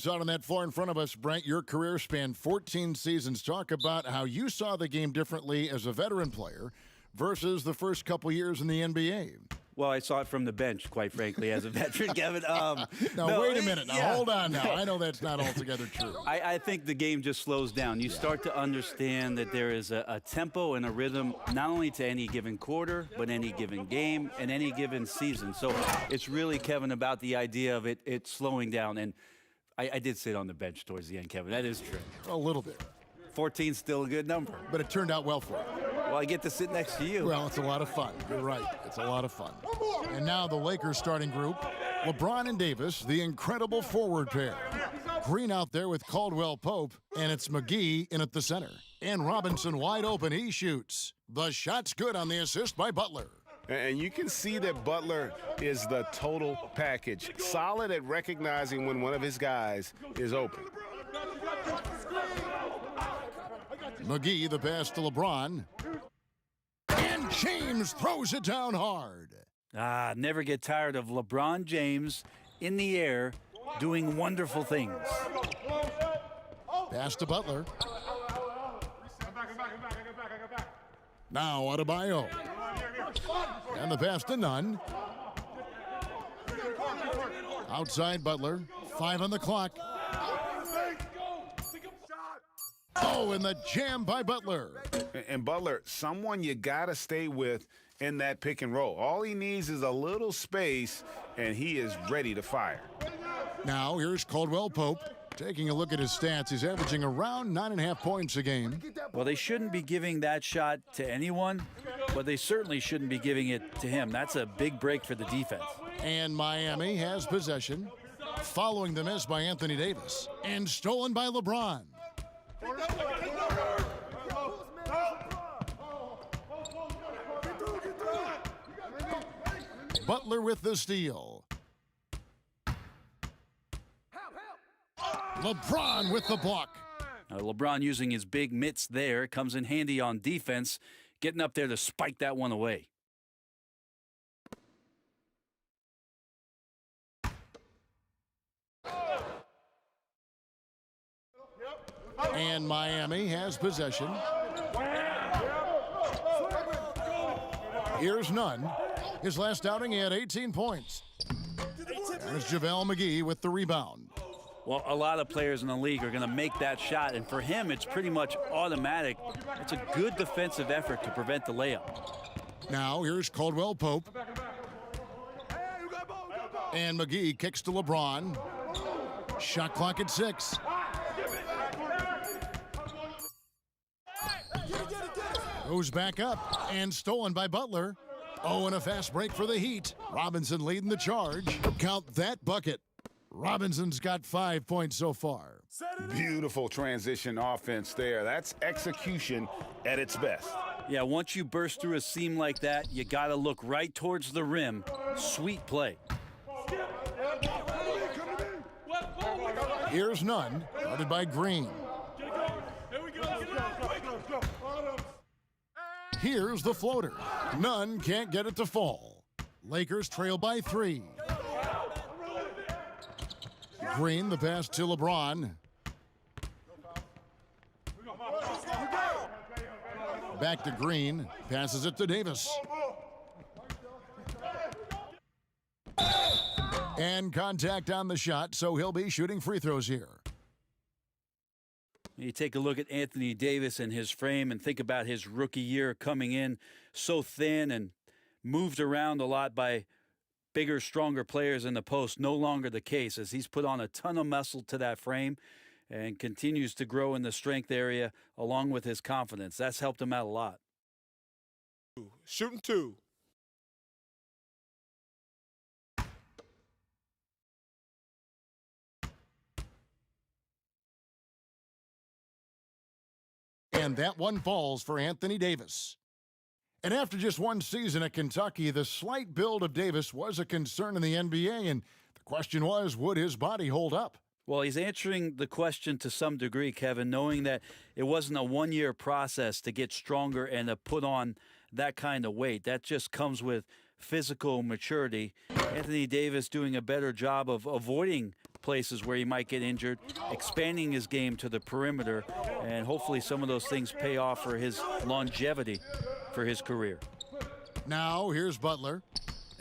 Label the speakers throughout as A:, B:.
A: moments out on that floor in front of us, Brent. Your career spanned 14 seasons. Talk about how you saw the game differently as a veteran player versus the first couple years in the NBA.
B: Well, I saw it from the bench, quite frankly, as a veteran, Kevin.
A: Now, wait a minute. Now, hold on now. I know that's not altogether true.
B: I think the game just slows down. You start to understand that there is a tempo and a rhythm, not only to any given quarter, but any given game and any given season. So it's really, Kevin, about the idea of it slowing down. And I did sit on the bench towards the end, Kevin. That is true.
A: A little bit.
B: 14's still a good number.
A: But it turned out well for you.
B: Well, I get to sit next to you.
A: Well, it's a lot of fun. You're right. It's a lot of fun. And now the Lakers starting group, LeBron and Davis, the incredible forward pair. Green out there with Caldwell Pope, and it's McGee in at the center. And Robinson wide open. He shoots. The shot's good on the assist by Butler.
C: And you can see that Butler is the total package. Solid at recognizing when one of his guys is open.
A: McGee, the pass to LeBron. And James throws it down hard.
B: Never get tired of LeBron James in the air doing wonderful things.
A: Pass to Butler. Now Adebayo. And the pass to Nunn. Outside Butler. 5 on the clock. Oh, and the jam by Butler.
C: And Butler, someone you got to stay with in that pick and roll. All he needs is a little space, and he is ready to fire.
A: Now here's Caldwell Pope. Taking a look at his stats, he's averaging around 9.5 points a game.
B: Well, they shouldn't be giving that shot to anyone, but they certainly shouldn't be giving it to him. That's a big break for the defense.
A: And Miami has possession, following the miss by Anthony Davis, and stolen by LeBron. Butler with the steal. LeBron with the block.
B: LeBron using his big mitts there comes in handy on defense, getting up there to spike that one away.
A: And Miami has possession. Here's Nunn. His last outing, he had 18 points. And it's JaVale McGee with the rebound.
B: Well, a lot of players in the league are going to make that shot, and for him, it's pretty much automatic. It's a good defensive effort to prevent the layup.
A: Now, here's Caldwell Pope. And McGee kicks to LeBron. Shot clock at 6. Goes back up and stolen by Butler. Oh, and a fast break for the Heat. Robinson leading the charge. Count that bucket. Robinson's got 5 points so far.
C: Beautiful transition offense there. That's execution at its best.
B: Yeah, once you burst through a seam like that, you got to look right towards the rim. Sweet play.
A: Here's Nunn, guarded by Green. Here's the floater. Nunn can't get it to fall. Lakers trail by 3. Green, the pass to LeBron. Back to Green. Passes it to Davis. And contact on the shot, so he'll be shooting free throws here.
B: You take a look at Anthony Davis and his frame and think about his rookie year coming in so thin and moved around a lot by bigger, stronger players in the post. No longer the case, as he's put on a ton of muscle to that frame and continues to grow in the strength area along with his confidence. That's helped him out a lot.
D: Shooting 2.
A: And that one falls for Anthony Davis. And after just one season at Kentucky, the slight build of Davis was a concern in the NBA, and the question was, would his body hold up?
B: Well, he's answering the question to some degree, Kevin, knowing that it wasn't a one-year process to get stronger and to put on that kind of weight. That just comes with physical maturity. Anthony Davis doing a better job of avoiding places where he might get injured, expanding his game to the perimeter, and hopefully some of those things pay off for his longevity for his career.
A: Now here's Butler.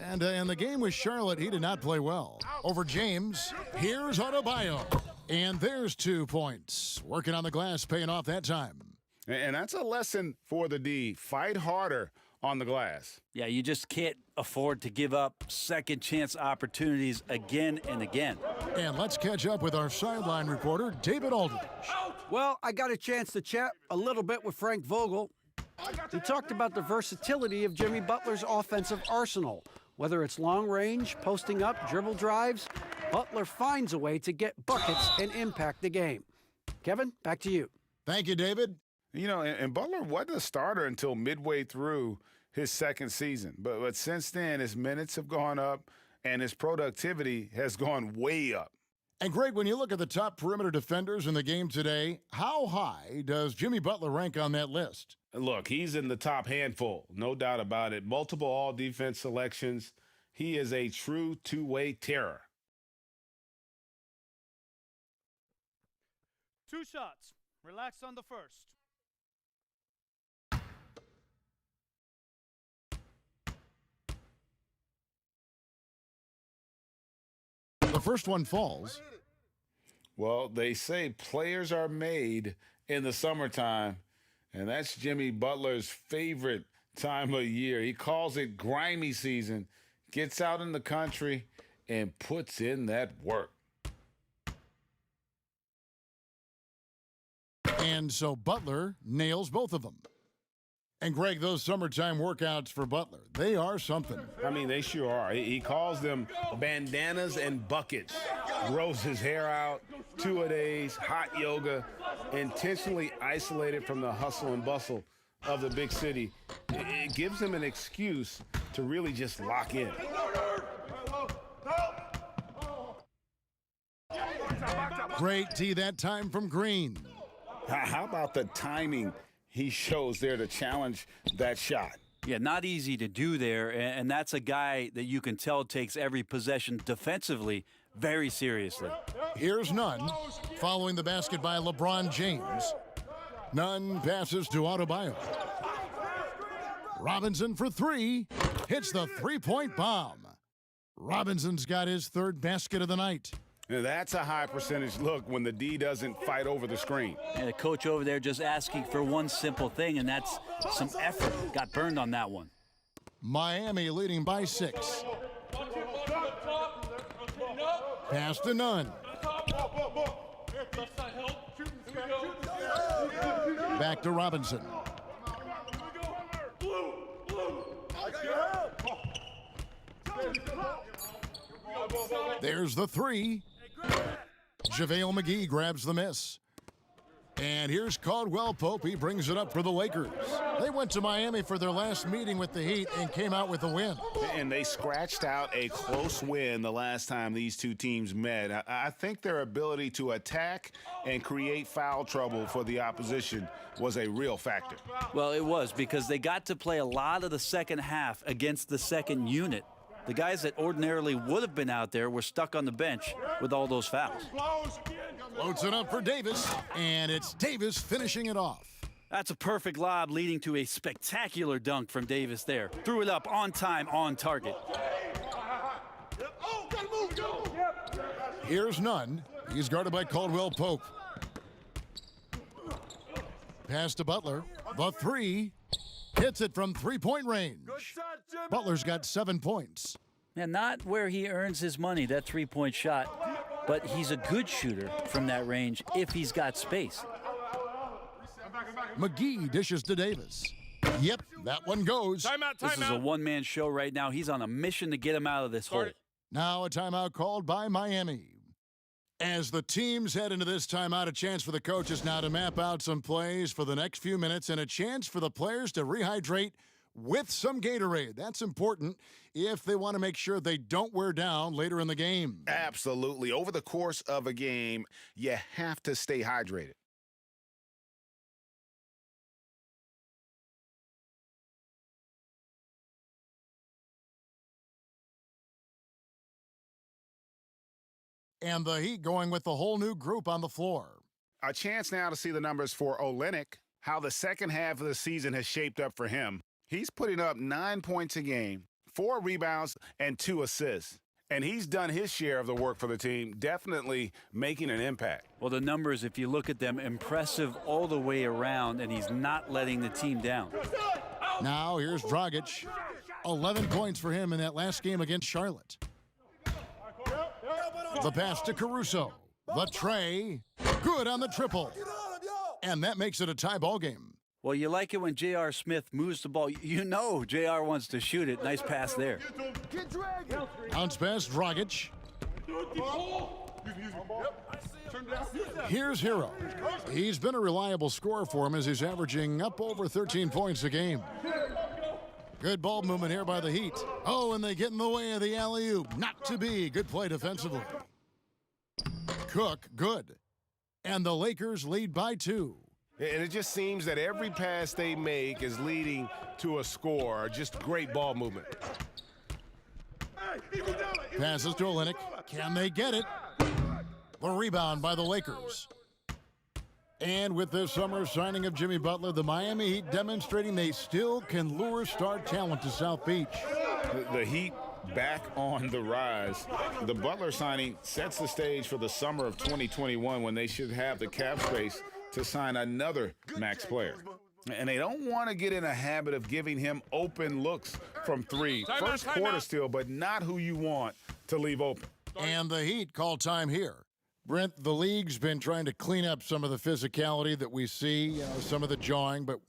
A: And in the game with Charlotte, he did not play well. Over James, here's Adebayo. And there's 2 points. Working on the glass, paying off that time.
C: And that's a lesson for the D. Fight harder on the glass.
B: Yeah, you just can't afford to give up second chance opportunities again and again.
A: And let's catch up with our sideline reporter, David Aldridge.
E: Well, I got a chance to chat a little bit with Frank Vogel. He talked about the versatility of Jimmy Butler's offensive arsenal. Whether it's long range, posting up, dribble drives, Butler finds a way to get buckets and impact the game. Kevin, back to you.
A: Thank you, David.
C: You know, and Butler wasn't a starter until midway through his second season. But since then, his minutes have gone up and his productivity has gone way up.
A: And Greg, when you look at the top perimeter defenders in the game today, how high does Jimmy Butler rank on that list?
C: Look, he's in the top handful, no doubt about it. Multiple all-defense selections. He is a true two-way terror.
F: 2 shots. Relax on the first.
A: The first one falls.
C: Well, they say players are made in the summertime, and that's Jimmy Butler's favorite time of year. He calls it grimy season, gets out in the country, and puts in that work.
A: And so Butler nails both of them. And Greg, those summertime workouts for Butler, they are something.
C: I mean, they sure are. He calls them bandanas and buckets. Grows his hair out, 2-a-days, hot yoga, intentionally isolated from the hustle and bustle of the big city. It gives him an excuse to really just lock in.
A: Great tee that time from Green.
C: How about the timing he shows there to challenge that shot?
B: Yeah, not easy to do there, and that's a guy that you can tell takes every possession defensively very seriously.
A: Here's Nunn, following the basket by LeBron James. Nunn passes to Adebayo. Robinson for 3, hits the three-point bomb. Robinson's got his 3rd basket of the night.
C: Now, that's a high percentage look when the D doesn't fight over the screen.
B: And the coach over there just asking for one simple thing, and that's some effort. Got burned on that one.
A: Miami leading by 6. Pass to Nunn. Back to Robinson. There's the 3. JaVale McGee grabs the miss. And here's Caldwell Pope. He brings it up for the Lakers. They went to Miami for their last meeting with the Heat and came out with a win.
C: And they scratched out a close win the last time these two teams met. I think their ability to attack and create foul trouble for the opposition was a real factor.
B: Well, it was, because they got to play a lot of the second half against the second unit. The guys that ordinarily would have been out there were stuck on the bench with all those fouls.
A: Floats it up for Davis, and it's Davis finishing it off.
B: That's a perfect lob leading to a spectacular dunk from Davis there. Threw it up on time, on target.
A: Here's Nunn. He's guarded by Caldwell Pope. Pass to Butler. The 3. Hits it from three-point range. Butler's got 7 points.
B: And not where he earns his money, that three-point shot, but he's a good shooter from that range if he's got space.
A: McGee dishes to Davis. Yep, that one goes.
B: This is a one-man show right now. He's on a mission to get him out of this hole.
A: Now a timeout called by Miami. As the teams head into this timeout, a chance for the coaches now to map out some plays for the next few minutes and a chance for the players to rehydrate with some Gatorade. That's important if they want to make sure they don't wear down later in the game.
C: Absolutely. Over the course of a game, you have to stay hydrated.
A: And the Heat going with the whole new group on the floor.
C: A chance now to see the numbers for Olynyk, how the second half of the season has shaped up for him. He's putting up 9 points a game, 4 rebounds, and 2 assists. And he's done his share of the work for the team, definitely making an impact.
B: Well, the numbers, if you look at them, impressive all the way around, and he's not letting the team down.
A: Now here's Dragic. 11 points for him in that last game against Charlotte. The pass to Caruso. The tray. Good on the triple. And that makes it a tie ball game.
B: Well, you like it when J.R. Smith moves the ball. You know J.R. wants to shoot it. Nice pass there.
A: Bounce pass, Dragic. Here's Hero. He's been a reliable scorer for him as he's averaging up over 13 points a game. Good ball movement here by the Heat. Oh, and they get in the way of the alley-oop. Not to be. Good play defensively. Cook, good. And the Lakers lead by 2.
C: And it just seems that every pass they make is leading to a score. Just great ball movement.
A: Passes to Olynyk. Can they get it? The rebound by the Lakers. And with this summer signing of Jimmy Butler, the Miami Heat demonstrating they still can lure star talent to South Beach.
C: The Heat back on the rise. The Butler signing sets the stage for the summer of 2021 when they should have the cap space to sign another max player. And they don't want to get in a habit of giving him open looks from 3. First quarter still, but not who you want to leave open.
A: And the Heat call time here. Brent, the league's been trying to clean up some of the physicality that we see, some of the jawing, but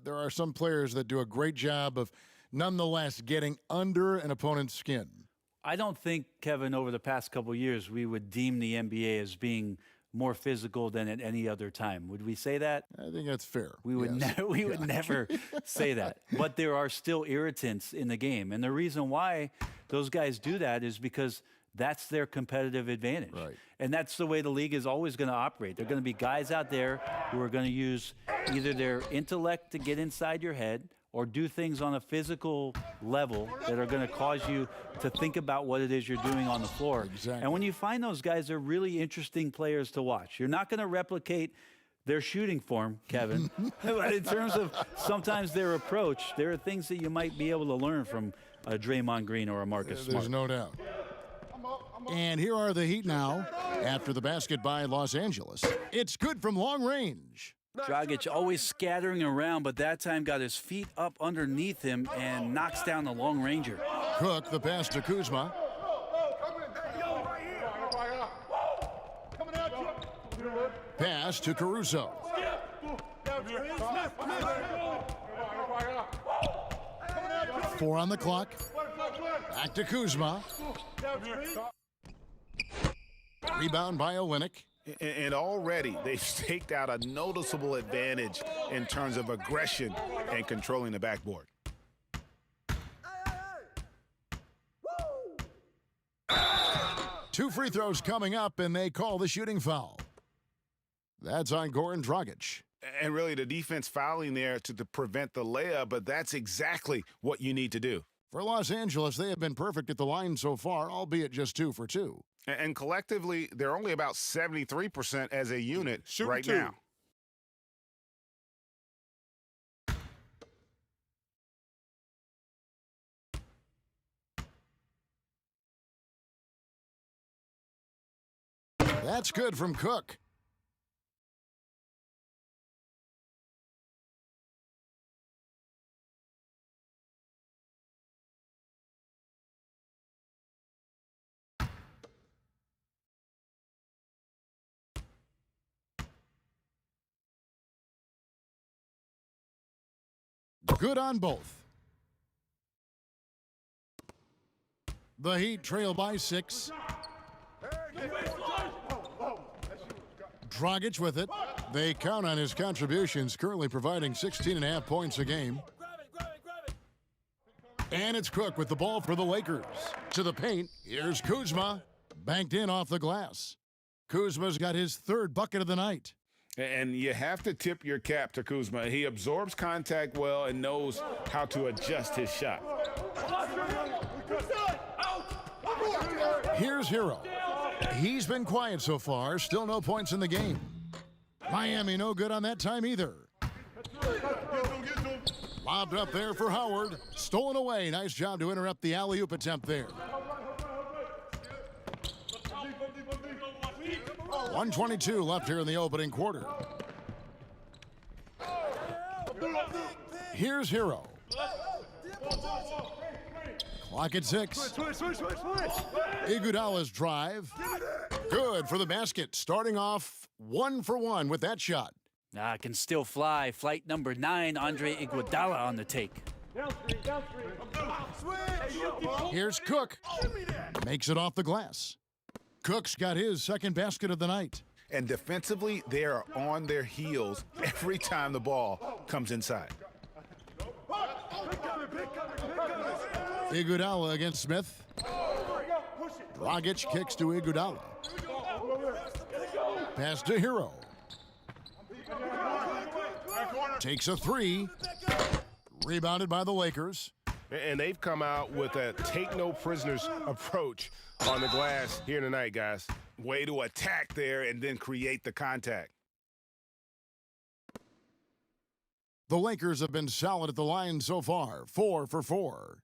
A: there are some players that do a great job of nonetheless getting under an opponent's skin.
B: I don't think, Kevin, over the past couple of years, we would deem the NBA as being more physical than at any other time. Would we say that?
A: I think that's fair.
B: We would,
A: yes.
B: we would never say that. But there are still irritants in the game. And the reason why those guys do that is because that's their competitive advantage.
A: Right.
B: And that's the way the league is always going to operate. There are going to be guys out there who are going to use either their intellect to get inside your head or do things on a physical level that are going to cause you to think about what it is you're doing on the floor.
A: Exactly.
B: And when you find those guys, they're really interesting players to watch. You're not going to replicate their shooting form, Kevin, but in terms of sometimes their approach, there are things that you might be able to learn from a Draymond Green or a Marcus Smart.
A: There's no doubt. And here are the Heat now after the basket by Los Angeles. It's good from long range.
B: Dragic always scattering around, but that time got his feet up underneath him and knocks down the long ranger.
A: Cook, the pass to Kuzma. Pass to Caruso. 4 on the clock. Back to Kuzma. Rebound by Olynyk.
C: And already they've staked out a noticeable advantage in terms of aggression and controlling the backboard.
A: Two free throws coming up, and they call the shooting foul. That's on Goran Dragic.
C: And really the defense fouling there to prevent the layup, but that's exactly what you need to do.
A: For Los Angeles, they have been perfect at the line so far, albeit just 2 for 2.
C: And collectively, they're only about 73% as a unit
D: Shooting
C: right
D: 2.
C: now.
A: That's good from Cook. Good on both. The Heat trail by 6. Dragic with it. They count on his contributions, currently providing 16.5 points a game. And it's Cook with the ball for the Lakers. To the paint, here's Kuzma. Banked in off the glass. Kuzma's got his 3rd bucket of the night.
C: And you have to tip your cap to Kuzma. He absorbs contact well and knows how to adjust his shot.
A: Here's Hero. He's been quiet so far. Still no points in the game. Miami no good on that time either. Lobbed up there for Howard. Stolen away. Nice job to interrupt the alley-oop attempt there. 1:22 left here in the opening quarter. Here's Hero. Clock at 6. Iguodala's drive. Good for the basket. Starting off 1 for 1 with that shot.
B: Can still fly. Flight number 9, Andre Iguodala on the take.
A: Here's Cook. Makes it off the glass. Cook's got his second basket of the night.
G: And defensively, they are on their heels every time the ball comes inside.
A: Iguodala against Smith. Dragic kicks to Iguodala. Pass to Hero. Takes a 3. Rebounded by the Lakers.
C: And they've come out with a take-no-prisoners approach on the glass here tonight, guys.
G: Way to attack there and then create the contact.
A: The Lakers have been solid at the line so far. 4 for 4.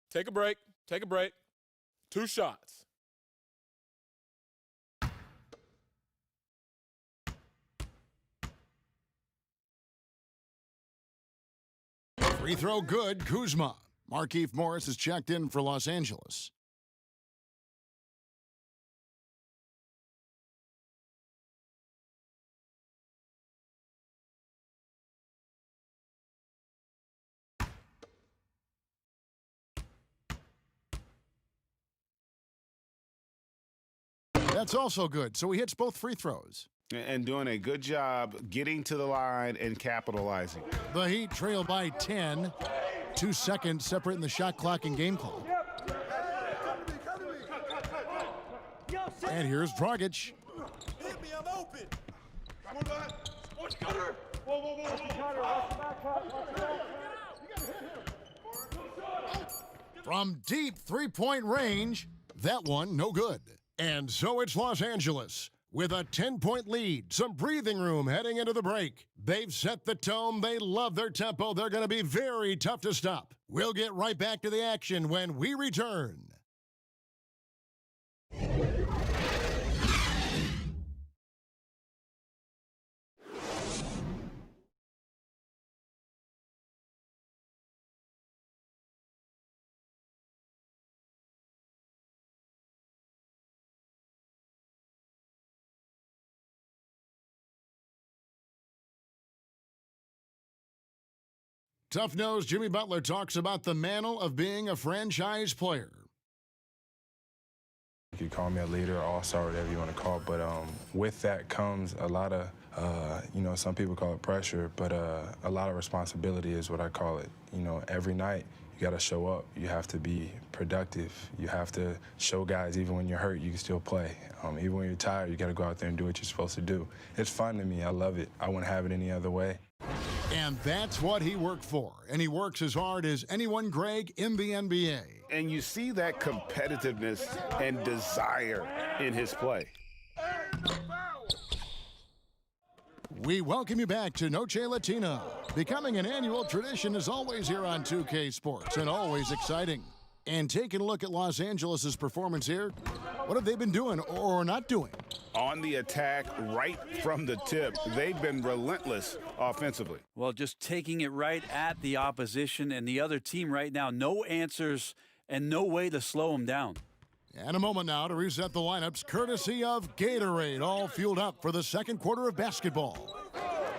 D: Take a break. Take a break. 2 shots.
A: Free throw good, Kuzma. Markieff Morris is checked in for Los Angeles. That's also good, so he hits both free throws.
G: And doing a good job getting to the line and capitalizing.
A: The Heat trail by 10. 2 seconds separating the shot clock and game clock. And here's Dragic.
H: Hit me, I'm open.
A: From deep three-point range, that one no good. And so it's Los Angeles with a 10-point lead, some breathing room heading into the break. They've set the tone. They love their tempo. They're going to be very tough to stop. We'll get right back to the action when we return. Tough-nosed Jimmy Butler talks about the mantle of being a franchise player.
I: You can call me a leader, all-star, whatever you want to call it, but with that comes a lot of, some people call it pressure, but a lot of responsibility is what I call it. Every night you got to show up. You have to be productive. You have to show guys even when you're hurt, you can still play. Even when you're tired, you got to go out there and do what you're supposed to do. It's fun to me. I love it. I wouldn't have it any other way.
A: And that's what he worked for. And he works as hard as anyone, Greg, in the NBA.
C: And you see that competitiveness and desire in his play.
A: We welcome you back to Noche Latino. Becoming an annual tradition is always here on 2K Sports and always exciting. And taking a look at Los Angeles' performance here, what have they been doing or not doing?
G: On the attack right from the tip, they've been relentless offensively.
B: Well, just taking it right at the opposition and the other team right now. No answers and no way to slow them down.
A: And a moment now to reset the lineups, courtesy of Gatorade, all fueled up for the second quarter of basketball.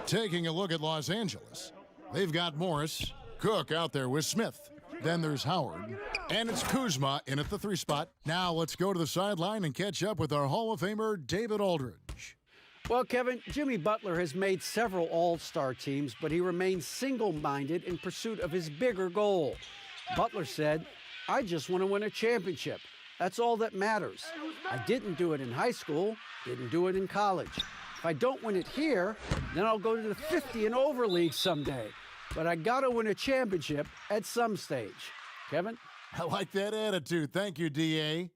A: Taking a look at Los Angeles, they've got Morris, Cook out there with Smith. Then there's Howard, and it's Kuzma in at the 3 spot. Now let's go to the sideline and catch up with our Hall of Famer, David Aldridge.
E: Well, Kevin, Jimmy Butler has made several all-star teams, but he remains single-minded in pursuit of his bigger goal. Butler said, "I just want to win a championship. That's all that matters. I didn't do it in high school, didn't do it in college. If I don't win it here, then I'll go to the 50 and over league someday. but I got to win a championship at some stage. Kevin?
A: I like that attitude. Thank you, D.A.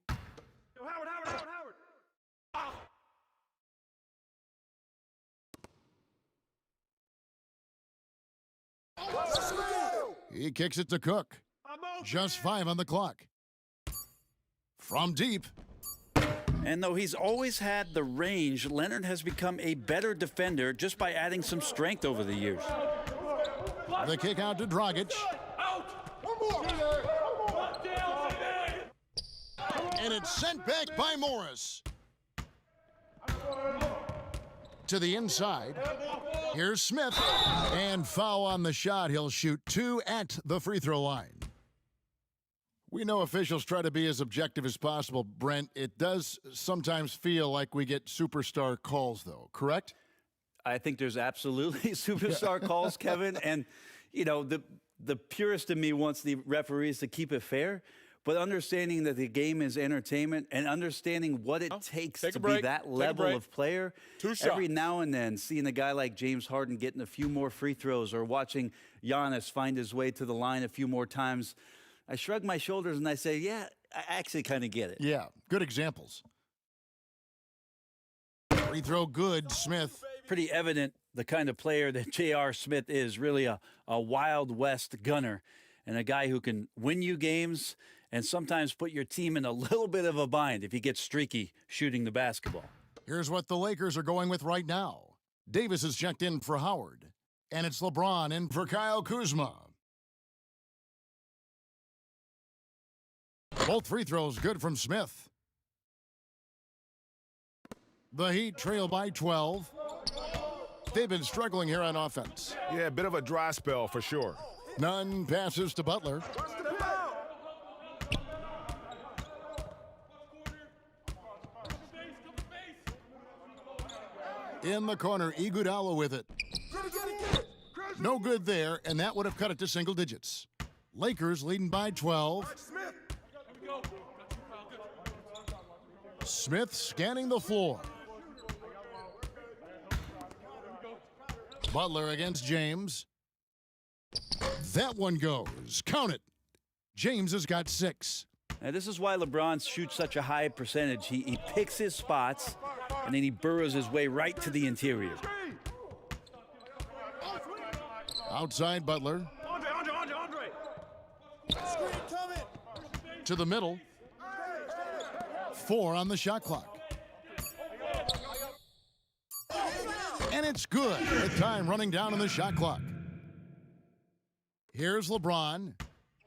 A: He kicks it to Cook. Just 5 on the clock. From deep.
B: And though he's always had the range, Leonard has become a better defender just by adding some strength over the years.
A: The kick out to Dragic. And it's sent back by Morris. To the inside. Here's Smith. And foul on the shot. He'll shoot 2 at the free throw line. We know officials try to be as objective as possible, Brent. It does sometimes feel like we get superstar calls, though, correct?
B: I think there's absolutely superstar calls, Kevin. And, you know, the purist in me wants the referees to keep it fair, but understanding that the game is entertainment and understanding what it takes to be that level of player.
D: 2 shots.
B: Every now and then, seeing a guy like James Harden getting a few more free throws or watching Giannis find his way to the line a few more times, I shrug my shoulders and I say, yeah, I actually kind of get it.
A: Yeah, good examples. Free throw good, Smith.
B: Pretty evident the kind of player that J.R. Smith is, really a Wild West gunner and a guy who can win you games and sometimes put your team in a little bit of a bind if he gets streaky shooting the basketball.
A: Here's what the Lakers are going with right now. Davis is checked in for Howard, and it's LeBron in for Kyle Kuzma. Both free throws good from Smith. The Heat trail by 12. They've been struggling here on offense.
C: Yeah, a bit of a dry spell for sure.
A: Nunn passes to Butler. In the corner, Iguodala with it. No good there, and that would have cut it to single digits. Lakers leading by 12. Smith scanning the floor. Butler against James. That one goes. Count it. James has got 6.
B: Now, this is why LeBron shoots such a high percentage. He picks his spots, and then he burrows his way right to the interior.
A: Outside Butler. To the middle. 4 on the shot clock. And it's good with time running down on the shot clock. Here's LeBron.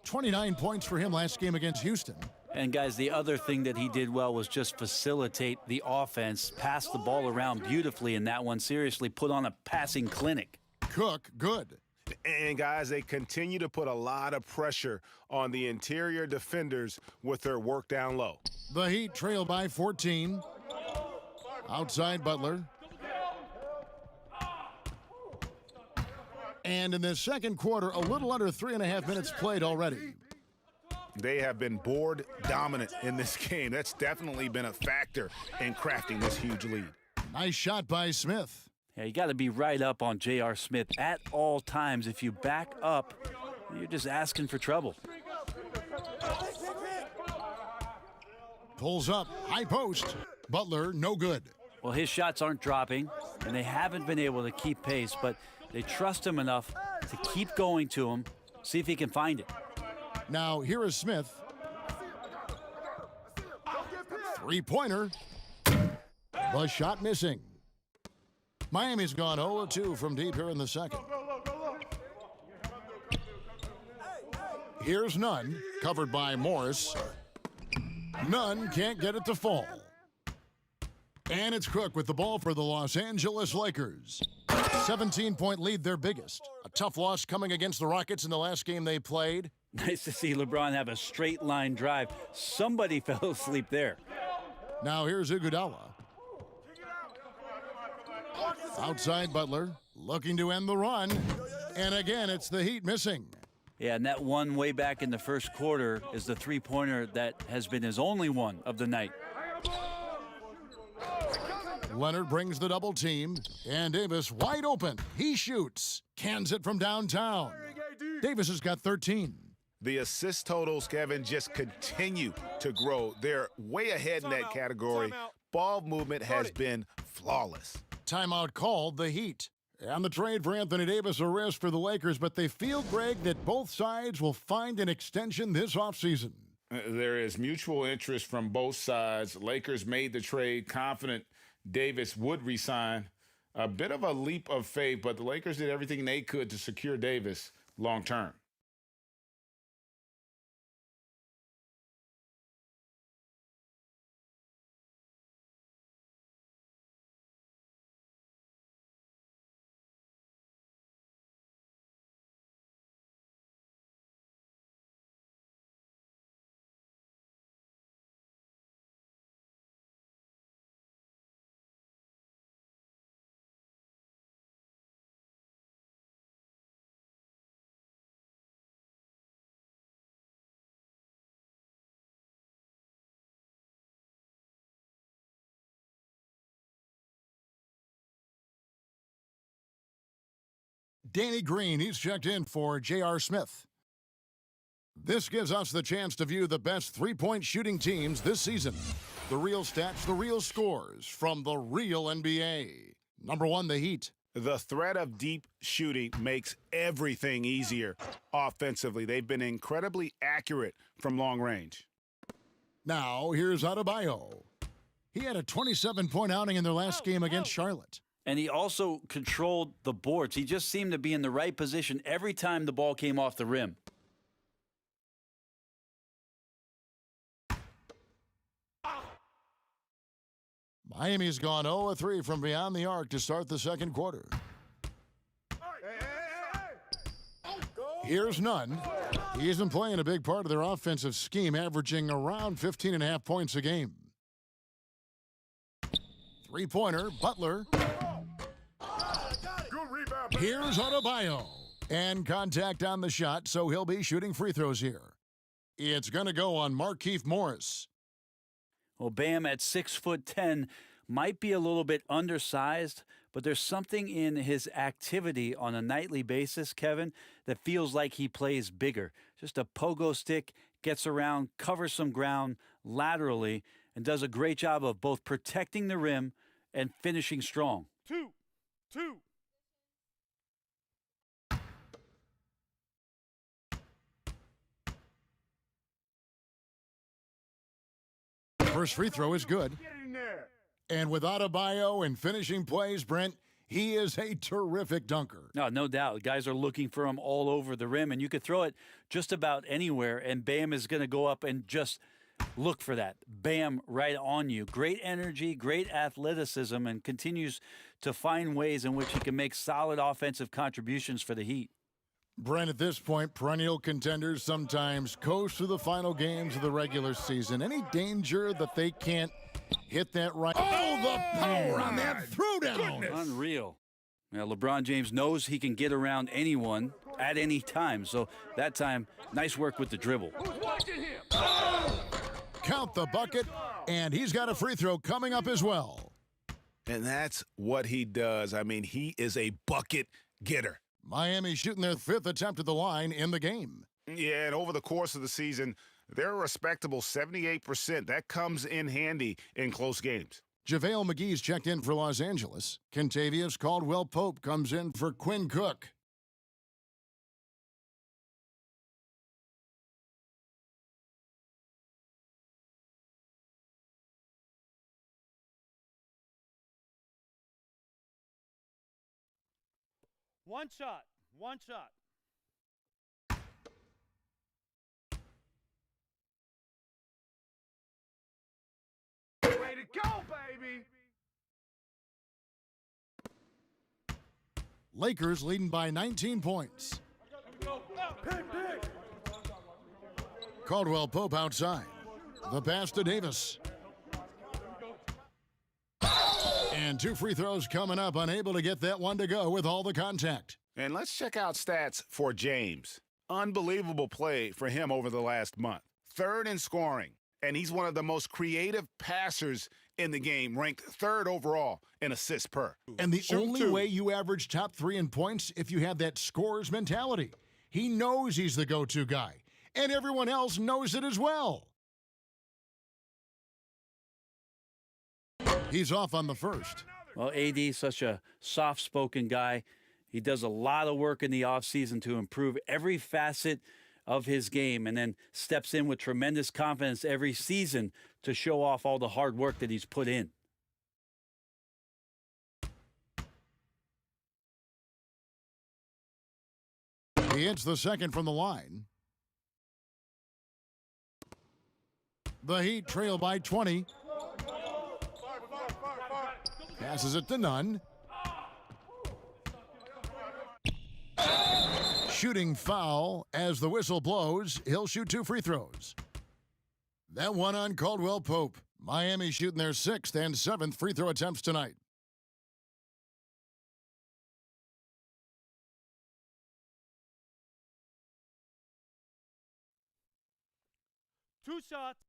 A: 29 points for him last game against Houston.
B: And, guys, the other thing that he did well was just facilitate the offense, pass the ball around beautifully in that one, seriously put on a passing clinic.
A: Cook, good.
C: And, guys, they continue to put a lot of pressure on the interior defenders with their work down low.
A: The Heat trail by 14. Outside Butler. And in the second quarter, a little under 3.5 minutes played already.
C: They have been board dominant in this game. That's definitely been a factor in crafting this huge lead.
A: Nice shot by Smith.
B: Yeah, you got to be right up on J.R. Smith at all times. If you back up, you're just asking for trouble.
A: Pulls up, high post. Butler, no good.
B: Well, his shots aren't dropping, and they haven't been able to keep pace, but they trust him enough to keep going to him, see if he can find it.
A: Now, here is Smith. Three-pointer. The shot missing. Miami's gone 0-2 from deep here in the second. Here's Nunn, covered by Morris. Nunn can't get it to fall. And it's Cook with the ball for the Los Angeles Lakers. 17-point lead, their biggest. A tough loss coming against the Rockets in the last game they played.
B: Nice to see LeBron have a straight line drive. Somebody fell asleep there.
A: Now here's Iguodala. Outside Butler, looking to end the run. And again, it's the Heat missing.
B: Yeah, and that one way back in the first quarter is the three-pointer that has been his only one of the night.
A: Leonard brings the double team, and Davis wide open. He shoots. Cans it from downtown. Davis has got 13.
G: The assist totals, Kevin, just continue to grow. They're way ahead in that category. Ball movement has been flawless.
A: Timeout called, the Heat. And the trade for Anthony Davis a risk for the Lakers, but they feel, Greg, that both sides will find an extension this offseason.
C: There is mutual interest from both sides. Lakers made the trade confident Davis would resign. A bit of a leap of faith, but the Lakers did everything they could to secure Davis long term.
A: Danny Green, he's checked in for J.R. Smith. This gives us the chance to view the best three-point shooting teams this season. The real stats, the real scores from the real NBA. Number 1, the Heat.
G: The threat of deep shooting makes everything easier offensively. They've been incredibly accurate from long range.
A: Now, here's Adebayo. He had a 27-point outing in their last game against Charlotte.
B: And he also controlled the boards. He just seemed to be in the right position every time the ball came off the rim.
A: Miami's gone 0-3 from beyond the arc to start the second quarter. Here's Nunn. He isn't playing a big part of their offensive scheme, averaging around 15.5 points a game. Three-pointer, Butler. Here's Adebayo. And contact on the shot, so he'll be shooting free throws here. It's going to go on Markieff Morris.
B: Well, Bam at 6'10" might be a little bit undersized, but there's something in his activity on a nightly basis, Kevin, that feels like he plays bigger. Just a pogo stick, gets around, covers some ground laterally, and does a great job of both protecting the rim and finishing strong.
F: 2.
A: First free throw is good. And with Adebayo and finishing plays, Brent, he is a terrific dunker.
B: No doubt. Guys are looking for him all over the rim, and you could throw it just about anywhere, and Bam is going to go up and just look for that. Bam, right on you. Great energy, great athleticism, and continues to find ways in which he can make solid offensive contributions for the Heat.
A: Brent, at this point, perennial contenders sometimes coast through the final games of the regular season. Any danger that they can't hit that right? Oh, the power on that throwdown!
B: Unreal. Now, LeBron James knows he can get around anyone at any time. So that time, nice work with the dribble.
A: Count the bucket, and he's got a free throw coming up as well.
G: And that's what he does. I mean, he is a bucket getter.
A: Miami shooting their 5th attempt at the line in the game.
G: Yeah, and over the course of the season, they're a respectable 78%. That comes in handy in close games.
A: JaVale McGee's checked in for Los Angeles. Kentavious Caldwell-Pope comes in for Quinn Cook.
F: One shot.
C: Way to go, baby!
A: Lakers leading by 19 points. Caldwell-Pope outside. The pass to Davis. And 2 free throws coming up, unable to get that one to go with all the contact.
G: And let's check out stats for James. Unbelievable play for him over the last month. 3rd in scoring, and he's one of the most creative passers in the game, ranked 3rd overall in assists per.
A: And the only way you average top 3 in points if you have that scorer's mentality. He knows he's the go-to guy, and everyone else knows it as well. He's off on the first.
B: Well, AD, such a soft-spoken guy. He does a lot of work in the offseason to improve every facet of his game, and then steps in with tremendous confidence every season to show off all the hard work that he's put in.
A: He hits the second from the line. The Heat trail by 20. Passes it to Nunn. Shooting foul as the whistle blows. He'll shoot 2 free throws. That one on Caldwell Pope. Miami shooting their 6th and 7th free throw attempts tonight.
F: Two shots.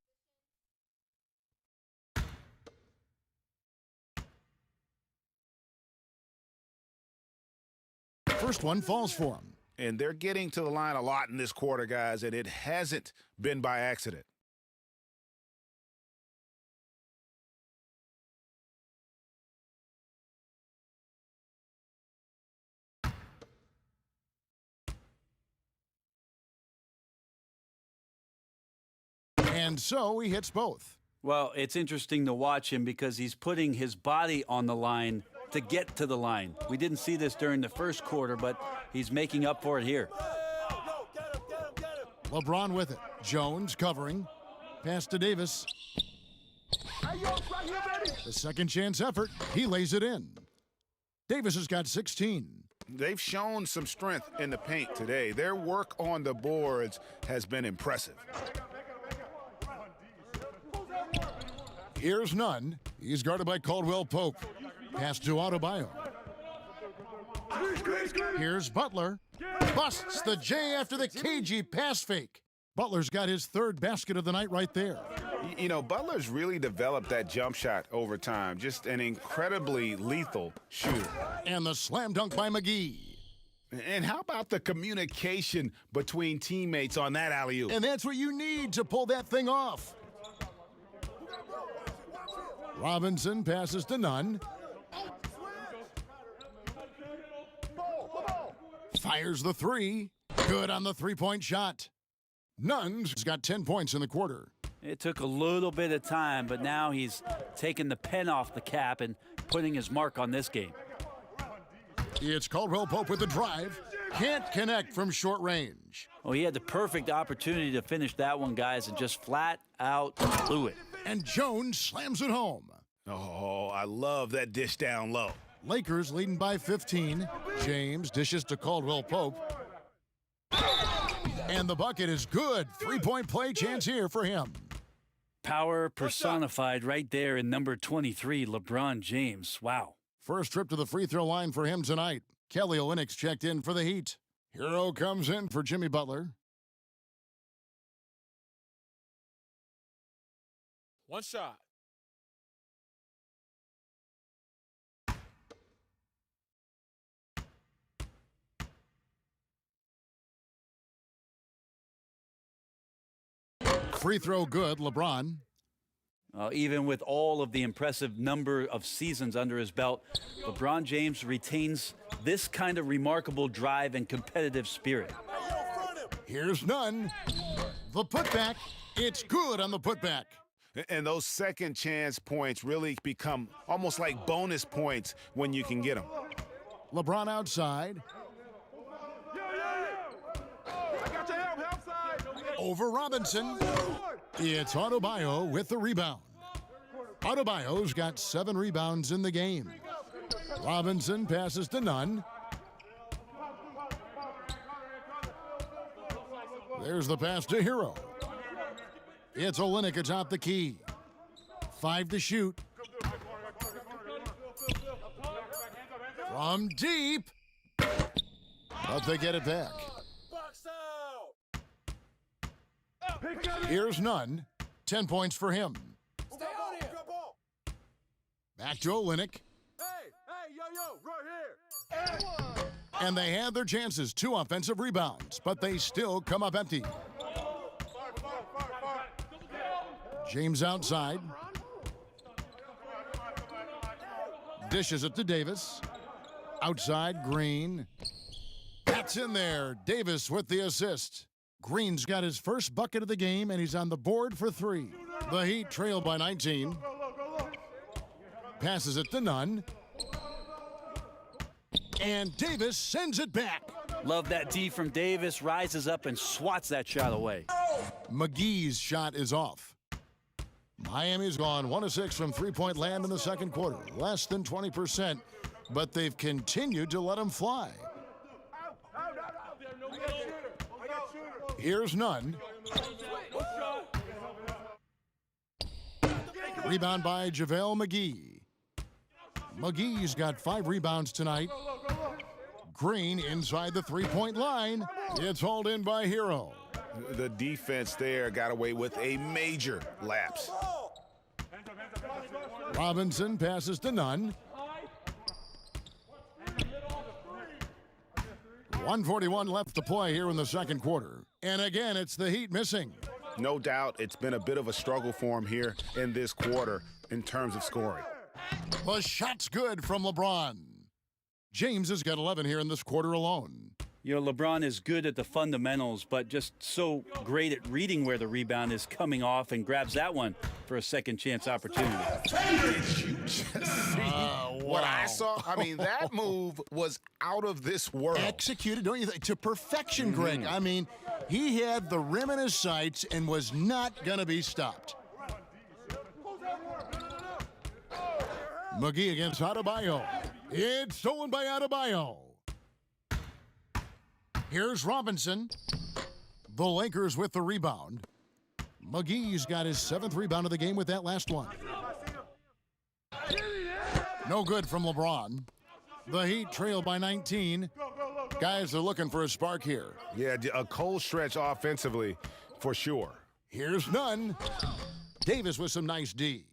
A: First one falls for him.
G: And they're getting to the line a lot in this quarter, guys, and it hasn't been by accident.
A: And so he hits both.
B: Well, it's interesting to watch him because he's putting his body on the line to get to the line. We didn't see this during the first quarter, but he's making up for it here.
A: LeBron with it. Jones covering. Pass to Davis. The second chance effort. He lays it in. Davis has got 16.
G: They've shown some strength in the paint today. Their work on the boards has been impressive.
A: Here's Nunn. He's guarded by Caldwell Pope. Pass to Adebayo. Here's Butler. Busts the J after the cagey pass fake. Butler's got his 3rd basket of the night right there.
G: You know, Butler's really developed that jump shot over time. Just an incredibly lethal shooter.
A: And the slam dunk by McGee.
G: And how about the communication between teammates on that alley-oop?
A: And that's what you need to pull that thing off. Robinson passes to Nunn. Fires the 3. Good on the 3-point shot. Nunn's got 10 points in the quarter.
B: It took a little bit of time, but now he's taking the pen off the cap and putting his mark on this game.
A: It's Caldwell Pope with the drive. Can't connect from short range.
B: Well, he had the perfect opportunity to finish that one, guys, and just flat out blew it.
A: And Jones slams it home.
G: Oh, I love that dish down low.
A: Lakers leading by 15. James dishes to Caldwell Pope. And the bucket is good. 3-point play chance here for him.
B: Power personified right there in number 23, LeBron James. Wow.
A: First trip to the free throw line for him tonight. Kelly Olynyk's checked in for the Heat. Hero comes in for Jimmy Butler.
D: One shot.
A: Free throw good, LeBron.
B: Even with all of the impressive number of seasons under his belt, LeBron James retains this kind of remarkable drive and competitive spirit.
A: Here's Nunn. The putback. It's good on the putback.
G: And those second chance points really become almost like bonus points when you can get them.
A: LeBron outside. Over Robinson. It's Adebayo with the rebound. Adebayo's got 7 rebounds in the game. Robinson passes to Nunn. There's the pass to Hero. It's Olynyk atop the key. 5 to shoot. From deep. But they get it back. Here's Nunn. 10 points for him. Back to Olynyk.
H: Hey, yo, right here.
A: And they had their chances, 2 offensive rebounds, but they still come up empty. James outside. Dishes it to Davis. Outside, Green. That's in there. Davis with the assist. Green's got his first bucket of the game, and he's on the board for 3. The Heat trail by 19. Passes it to Nunn. And Davis sends it back.
B: Love that D from Davis. Rises up and swats that shot away.
A: McGee's shot is off. Miami's gone 1 of 6 from three-point land in the second quarter. Less than 20%, but they've continued to let him fly. Here's Nunn. Rebound by JaVale McGee. McGee's got 5 rebounds tonight. Green inside the three-point line. It's hauled in by Hero.
G: The defense there got away with a major lapse.
A: Robinson passes to Nunn. 1:41 left to play here in the second quarter. And again, it's the Heat missing.
G: No doubt it's been a bit of a struggle for him here in this quarter in terms of scoring.
A: The shot's good from LeBron. James has got 11 here in this quarter alone.
B: You know, LeBron is good at the fundamentals, but just so great at reading where the rebound is coming off and grabs that one for a second chance opportunity.
G: Did you just see what I saw? I mean, that move was out of this world.
A: Executed, don't you think, to perfection, Greg. I mean, he had the rim in his sights and was not going to be stopped. McGee against Adebayo. It's stolen by Adebayo. Here's Robinson. The Lakers with the rebound. McGee's got his 7th rebound of the game with that last one. No good from LeBron. The Heat trail by 19. Guys are looking for a spark here.
C: Yeah, a cold stretch offensively for sure.
A: Here's Nunn. Davis with some nice D.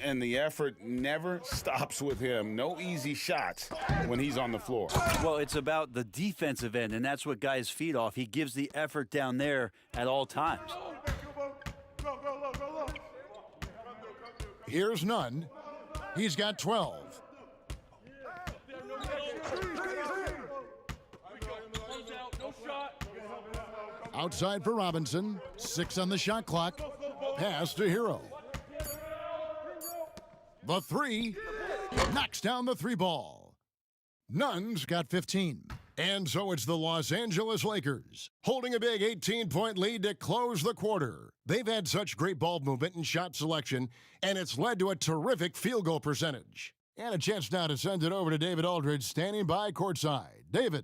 C: And the effort never stops with him. No easy shots when he's on the floor.
B: Well, it's about the defensive end, and that's what guys feed off. He gives the effort down there at all times.
A: Here's Nunn. He's got 12. Outside for Robinson. 6 on the shot clock. Pass to Hero. The 3 knocks down the 3 ball. Nunn's got 15. And so it's the Los Angeles Lakers holding a big 18-point lead to close the quarter. They've had such great ball movement and shot selection, and it's led to a terrific field goal percentage. And a chance now to send it over to David Aldridge, standing by courtside. David.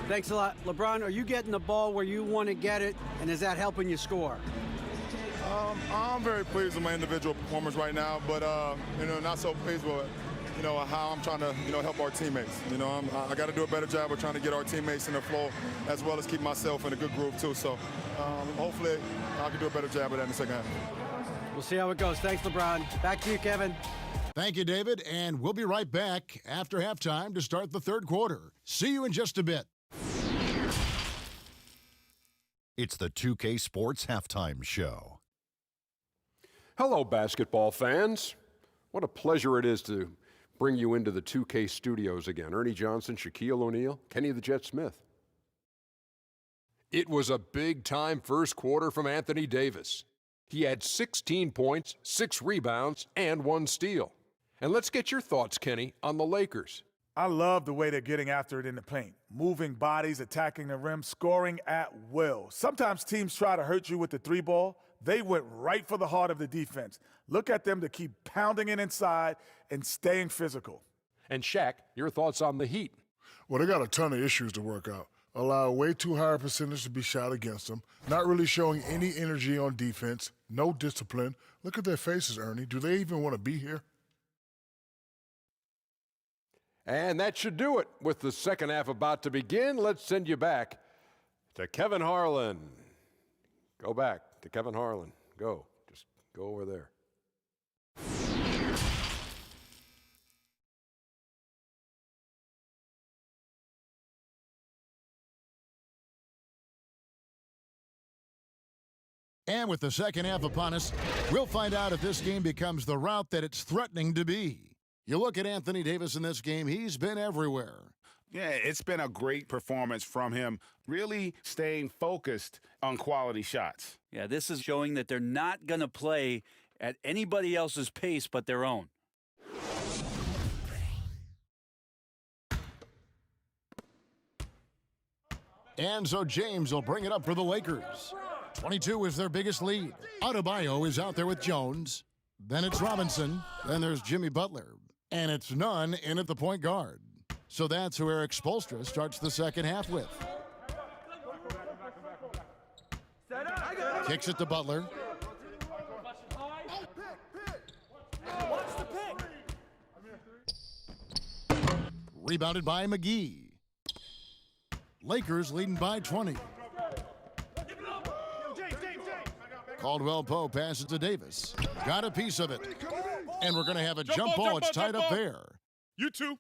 E: Thanks a lot. LeBron, are you getting the ball where you want to get it, and is that helping you score?
J: I'm very pleased with my individual performance right now, but not so pleased with how I'm trying to help our teammates. I got to do a better job of trying to get our teammates in the flow, as well as keep myself in a good groove too. So hopefully I can do a better job of that in the second half.
E: We'll see how it goes. Thanks, LeBron. Back to you, Kevin.
A: Thank you, David, and we'll be right back after halftime to start the third quarter. See you in just a bit.
K: It's the 2K Sports Halftime Show.
L: Hello, basketball fans. What a pleasure it is to bring you into the 2K studios again. Ernie Johnson, Shaquille O'Neal, Kenny the Jet Smith. It was a big-time first quarter from Anthony Davis. He had 16 points, 6 rebounds, and 1 steal. And let's get your thoughts, Kenny, on the Lakers.
M: I love the way they're getting after it in the paint. Moving bodies, attacking the rim, scoring at will. Sometimes teams try to hurt you with the 3 ball. They went right for the heart of the defense. Look at them to keep pounding it inside and staying physical.
L: And Shaq, your thoughts on the Heat?
N: Well, they got a ton of issues to work out. Allow way too high a percentage to be shot against them. Not really showing any energy on defense. No discipline. Look at their faces, Ernie. Do they even want to be here?
L: And that should do it. With the second half about to begin, let's send you back to Kevin Harlan. Go back to Kevin Harlan. Go. Just go over there.
A: And with the second half upon us, we'll find out if this game becomes the route that it's threatening to be. You look at Anthony Davis in this game, he's been everywhere.
G: Yeah, it's been a great performance from him, really staying focused on quality shots.
B: Yeah, this is showing that they're not going to play at anybody else's pace but their own.
A: And so James will bring it up for the Lakers. 22 is their biggest lead. Adebayo is out there with Jones. Then it's Robinson. Then there's Jimmy Butler. And it's Nunn in at the point guard. So that's who Eric Spoelstra starts the second half with. Kicks it to Butler. Rebounded by McGee. Lakers leading by 20. Caldwell Pope passes to Davis. Got a piece of it. And we're going to have a jump ball. It's tied up there.
D: You two.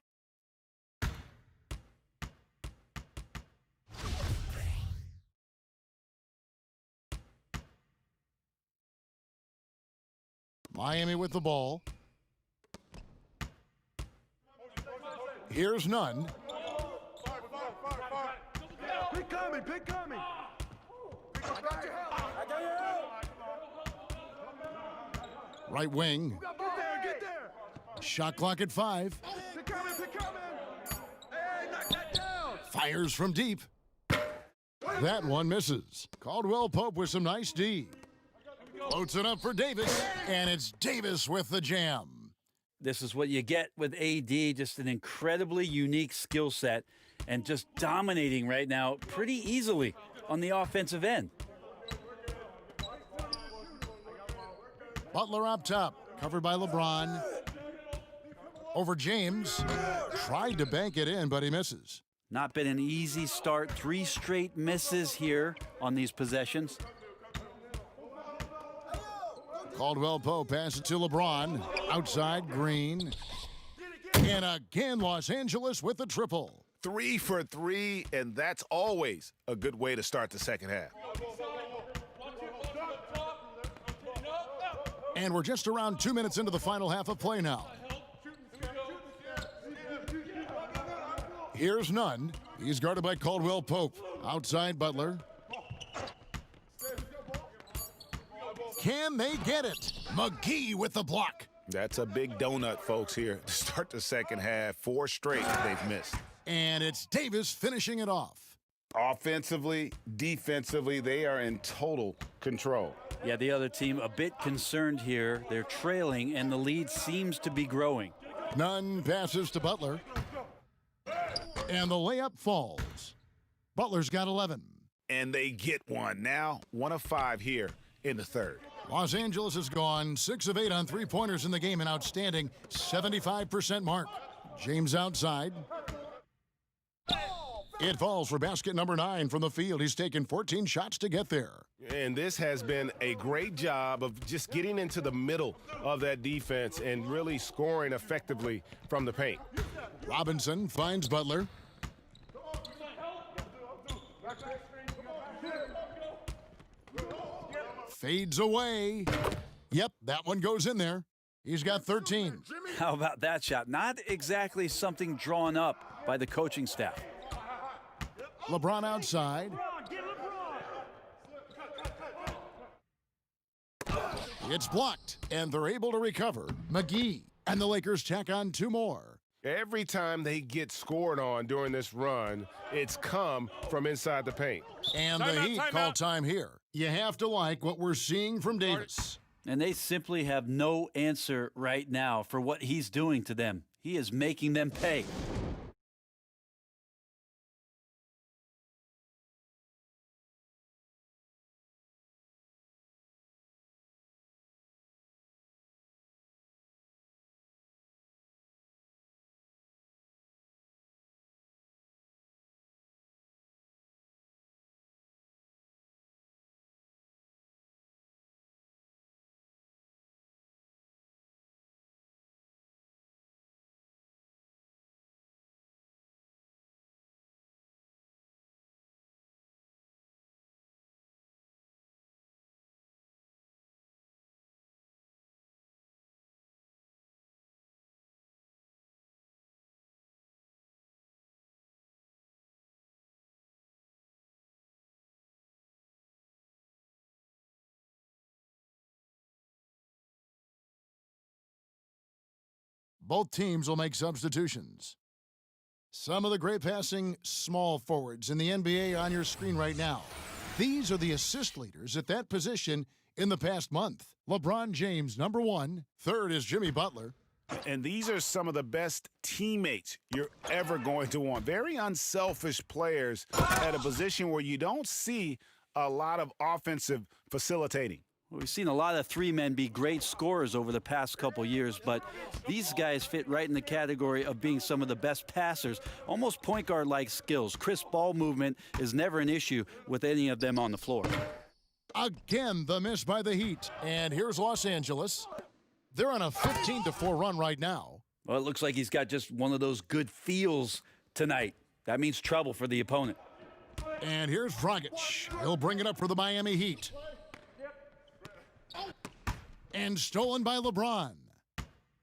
A: Miami with the ball. Here's Nunn.
H: Pick coming, pick coming.
A: Right wing.
H: Get there, get there.
A: Shot clock at 5.
H: Pick coming, pick coming. Hey, knock that down.
A: Fires from deep. That one misses. Caldwell Pope with some nice D. Floats it up for Davis, and it's Davis with the jam.
B: This is what you get with AD, just an incredibly unique skill set and just dominating right now pretty easily on the offensive end.
A: Butler up top, covered by LeBron. Over James. Tried to bank it in, but he misses.
B: Not been an easy start. 3 straight misses here on these possessions.
A: Caldwell Pope passes to LeBron. Outside, Green. And again, Los Angeles with the triple.
G: 3 for 3, and that's always a good way to start the second half.
A: And we're just around 2 minutes into the final half of play now. Here's Nunn. He's guarded by Caldwell Pope. Outside, Butler. Can they get it? McGee with the block.
G: That's a big donut, folks, here to start the second half. 4 straight they've missed.
A: And it's Davis finishing it off.
G: Offensively, defensively, they are in total control.
B: Yeah, the other team a bit concerned here. They're trailing, and the lead seems to be growing.
A: Nunn passes to Butler. And the layup falls. Butler's got 11.
G: And they get one. Now 1 of 5 here in the third.
A: Los Angeles has gone 6 of 8 on three-pointers in the game, an outstanding 75% mark. James outside. It falls for basket number 9 from the field. He's taken 14 shots to get there.
C: And this has been a great job of just getting into the middle of that defense and really scoring effectively from the paint.
A: Robinson finds Butler. Fades away. Yep, that one goes in there. He's got 13.
B: How about that shot? Not exactly something drawn up by the coaching staff.
A: LeBron outside. It's blocked, and they're able to recover. McGee, and the Lakers tack on 2 more.
C: Every time they get scored on during this run, it's come from inside the paint.
A: And the Heat call time here. You have to like what we're seeing from Davis.
B: And they simply have no answer right now for what he's doing to them. He is making them pay.
A: Both teams will make substitutions. Some of the great passing small forwards in the NBA on your screen right now. These are the assist leaders at that position in the past month. LeBron James, number 1. Third is Jimmy Butler.
G: And these are some of the best teammates you're ever going to want. Very unselfish players at a position where you don't see a lot of offensive facilitating.
B: We've seen a lot of three men be great scorers over the past couple years, but these guys fit right in the category of being some of the best passers, almost point guard-like skills. Crisp ball movement is never an issue with any of them on the floor.
A: Again, the miss by the Heat. And here's Los Angeles. They're on a 15-4 run right now.
B: Well, it looks like he's got just one of those good feels tonight. That means trouble for the opponent.
A: And here's Dragic. He'll bring it up for the Miami Heat. And stolen by LeBron.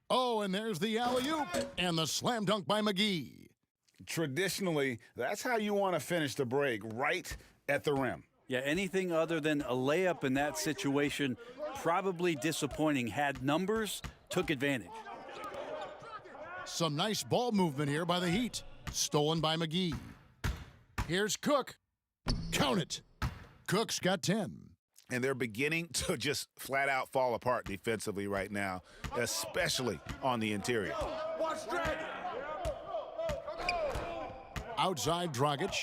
A: Oh, and there's the alley-oop and the slam dunk by McGee.
G: Traditionally, that's how you want to finish the break, right at the rim.
B: Yeah, anything other than a layup in that situation, probably disappointing. Had numbers, took advantage.
A: Some nice ball movement here by the Heat. Stolen by McGee. Here's Cook. Count it. Cook's got 10.
G: And they're beginning to just flat out fall apart defensively right now, especially on the interior.
A: Outside Dragic.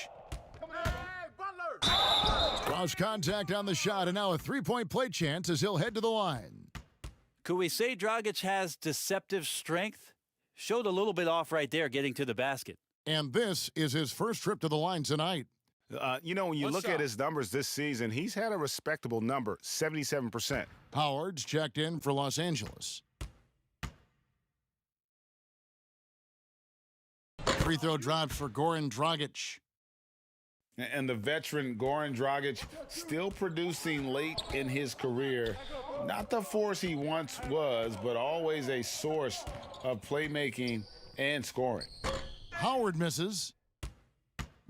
A: Draws contact on the shot, and now a three-point play chance as he'll head to the line.
B: Could we say Dragic has deceptive strength? Showed a little bit off right there getting to the basket.
A: And this is his first trip to the line tonight.
G: You know, when you look at his numbers this season, he's had a respectable number, 77%.
A: Howard's checked in for Los Angeles. Free throw drops for Goran Dragic.
G: And the veteran Goran Dragic still producing late in his career. Not the force he once was, but always a source of playmaking and scoring.
A: Howard misses.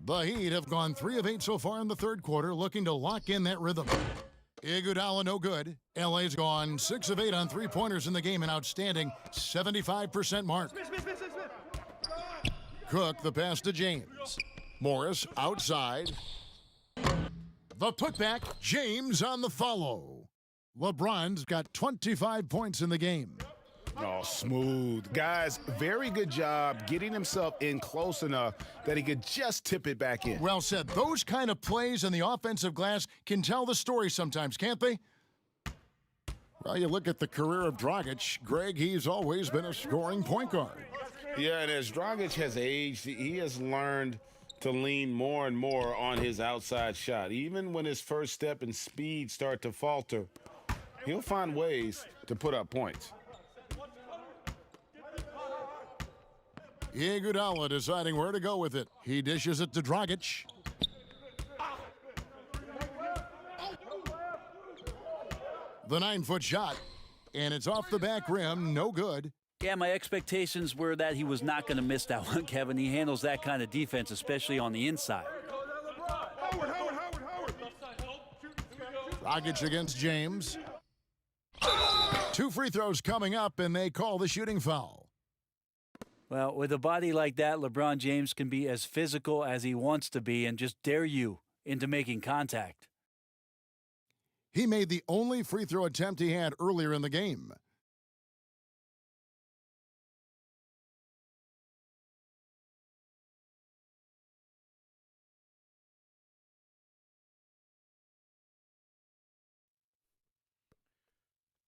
A: The Heat have gone 3 of 8 so far in the third quarter, looking to lock in that rhythm. Iguodala no good. LA's gone 6 of 8 on three-pointers in the game, an outstanding 75% mark. Cook the pass to James. Morris outside. The putback, James on the follow. LeBron's got 25 points in the game.
G: Oh, smooth. Guys, very good job getting himself in close enough that he could just tip it back in.
A: Well said. Those kind of plays in the offensive glass can tell the story sometimes, can't they? Well, you look at the career of Dragic, Greg, he's always been a scoring point guard.
G: Yeah, and as Dragic has aged, he has learned to lean more and more on his outside shot. Even when his first step and speed start to falter, he'll find ways to put up points.
A: Iguodala deciding where to go with it. He dishes it to Dragic. The 9-foot shot, and it's off the back rim, no good.
B: Yeah, my expectations were that he was not going to miss that one, Kevin. He handles that kind of defense, especially on the inside.
A: Dragic against James. 2 free throws coming up, and they call the shooting foul.
B: Well, with a body like that, LeBron James can be as physical as he wants to be and just dare you into making contact.
A: He made the only free throw attempt he had earlier in the game.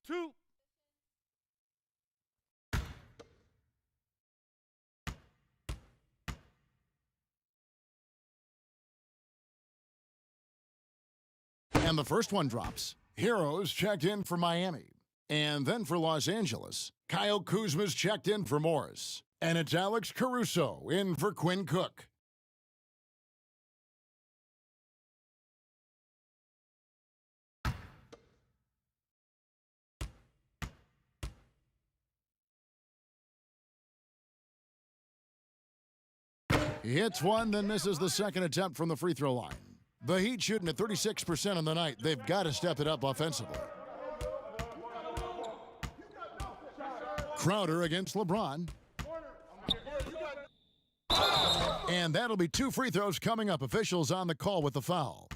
F: Two.
A: And the first one drops. Heroes checked in for Miami. And then for Los Angeles, Kyle Kuzma's checked in for Morris. And it's Alex Caruso in for Quinn Cook. He hits one, then misses the second attempt from the free throw line. The Heat shooting at 36% on the night. They've got to step it up offensively. Crowder against LeBron. And that'll be 2 free throws coming up. Officials on the call with the foul.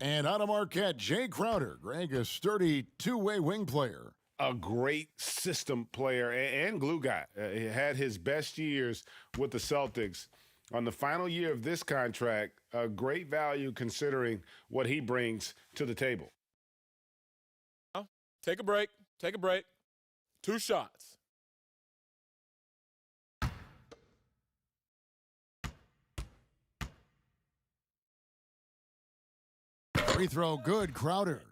A: And out of Marquette, Jay Crowder. Greg, a sturdy two-way wing player.
C: A great system player and glue guy. He had his best years with the Celtics. On the final year of this contract, a great value considering what he brings to the table.
D: Take a break. Take a break. 2 shots.
A: Free throw good, Crowder.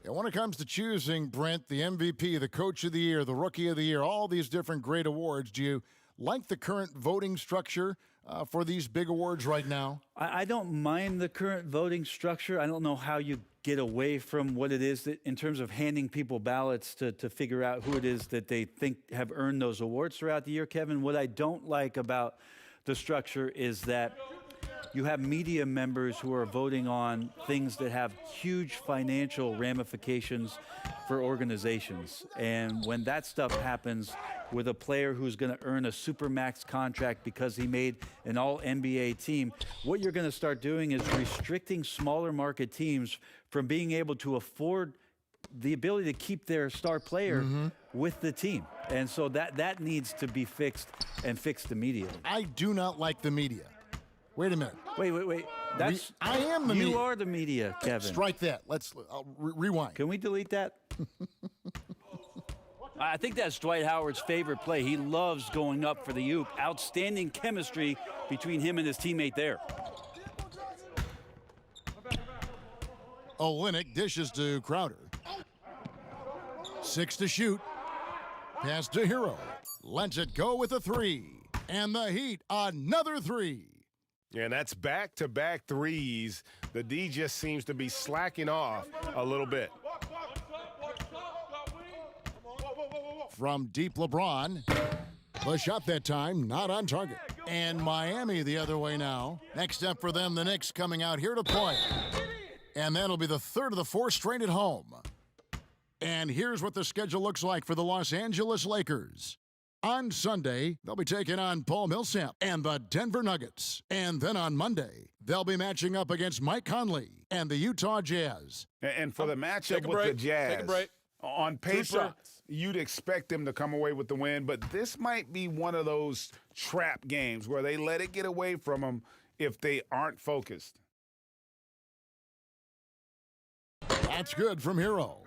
A: And when it comes to choosing, Brent, the MVP, the Coach of the Year, the Rookie of the Year, all these different great awards, do you like the current voting structure for these big awards right now?
B: I don't mind the current voting structure. I don't know how you get away from what it is that in terms of handing people ballots to figure out who it is that they think have earned those awards throughout the year, Kevin. What I don't like about the structure is that you have media members who are voting on things that have huge financial ramifications for organizations. And when that stuff happens with a player who's going to earn a supermax contract because he made an all-NBA team, what you're going to start doing is restricting smaller market teams from being able to afford the ability to keep their star player with the team. And so that needs to be fixed and fixed immediately.
A: I do not like the media. Wait a minute.
B: Wait.
A: I am the media.
B: You are the media, Kevin.
A: Strike that. Let's rewind.
B: Can we delete that? I think that's Dwight Howard's favorite play. He loves going up for the oop. Outstanding chemistry between him and his teammate there.
A: Olynyk dishes to Crowder. 6 to shoot. Pass to Hero. Lets it go with a 3. And the Heat, another 3.
C: And that's back-to-back threes. The D just seems to be slacking off a little bit.
A: From deep LeBron. The shot that time, not on target. And Miami the other way now. Next up for them, the Knicks coming out here to play. And that'll be the third of the 4 straight at home. And here's what the schedule looks like for the Los Angeles Lakers. On Sunday, they'll be taking on Paul Millsap and the Denver Nuggets. And then on Monday, they'll be matching up against Mike Conley and the Utah Jazz.
C: And for the matchup with the Jazz, on paper, you'd expect them to come away with the win, but this might be one of those trap games where they let it get away from them if they aren't focused.
A: That's good from Hero.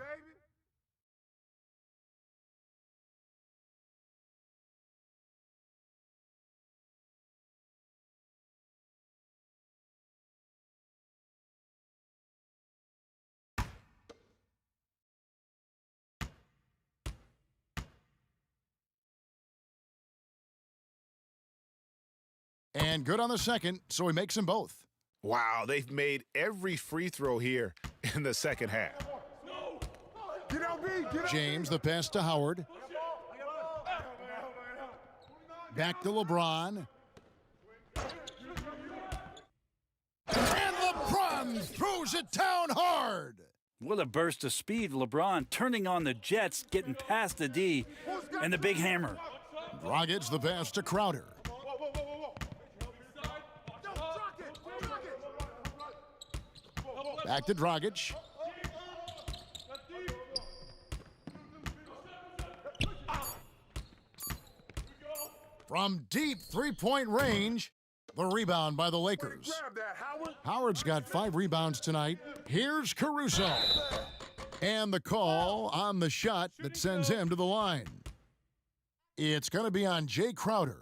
A: And good on the second, so he makes them both.
C: Wow, they've made every free throw here in the second half.
A: James, the pass to Howard. Back to LeBron. And LeBron throws it down hard.
B: What a burst of speed. LeBron turning on the Jets, getting past the D, and the big hammer.
A: Dragic, the pass to Crowder. Back to Dragic. From deep three-point range, the rebound by the Lakers. Howard's got 5 rebounds tonight. Here's Caruso. And the call on the shot that sends him to the line. It's going to be on Jay Crowder.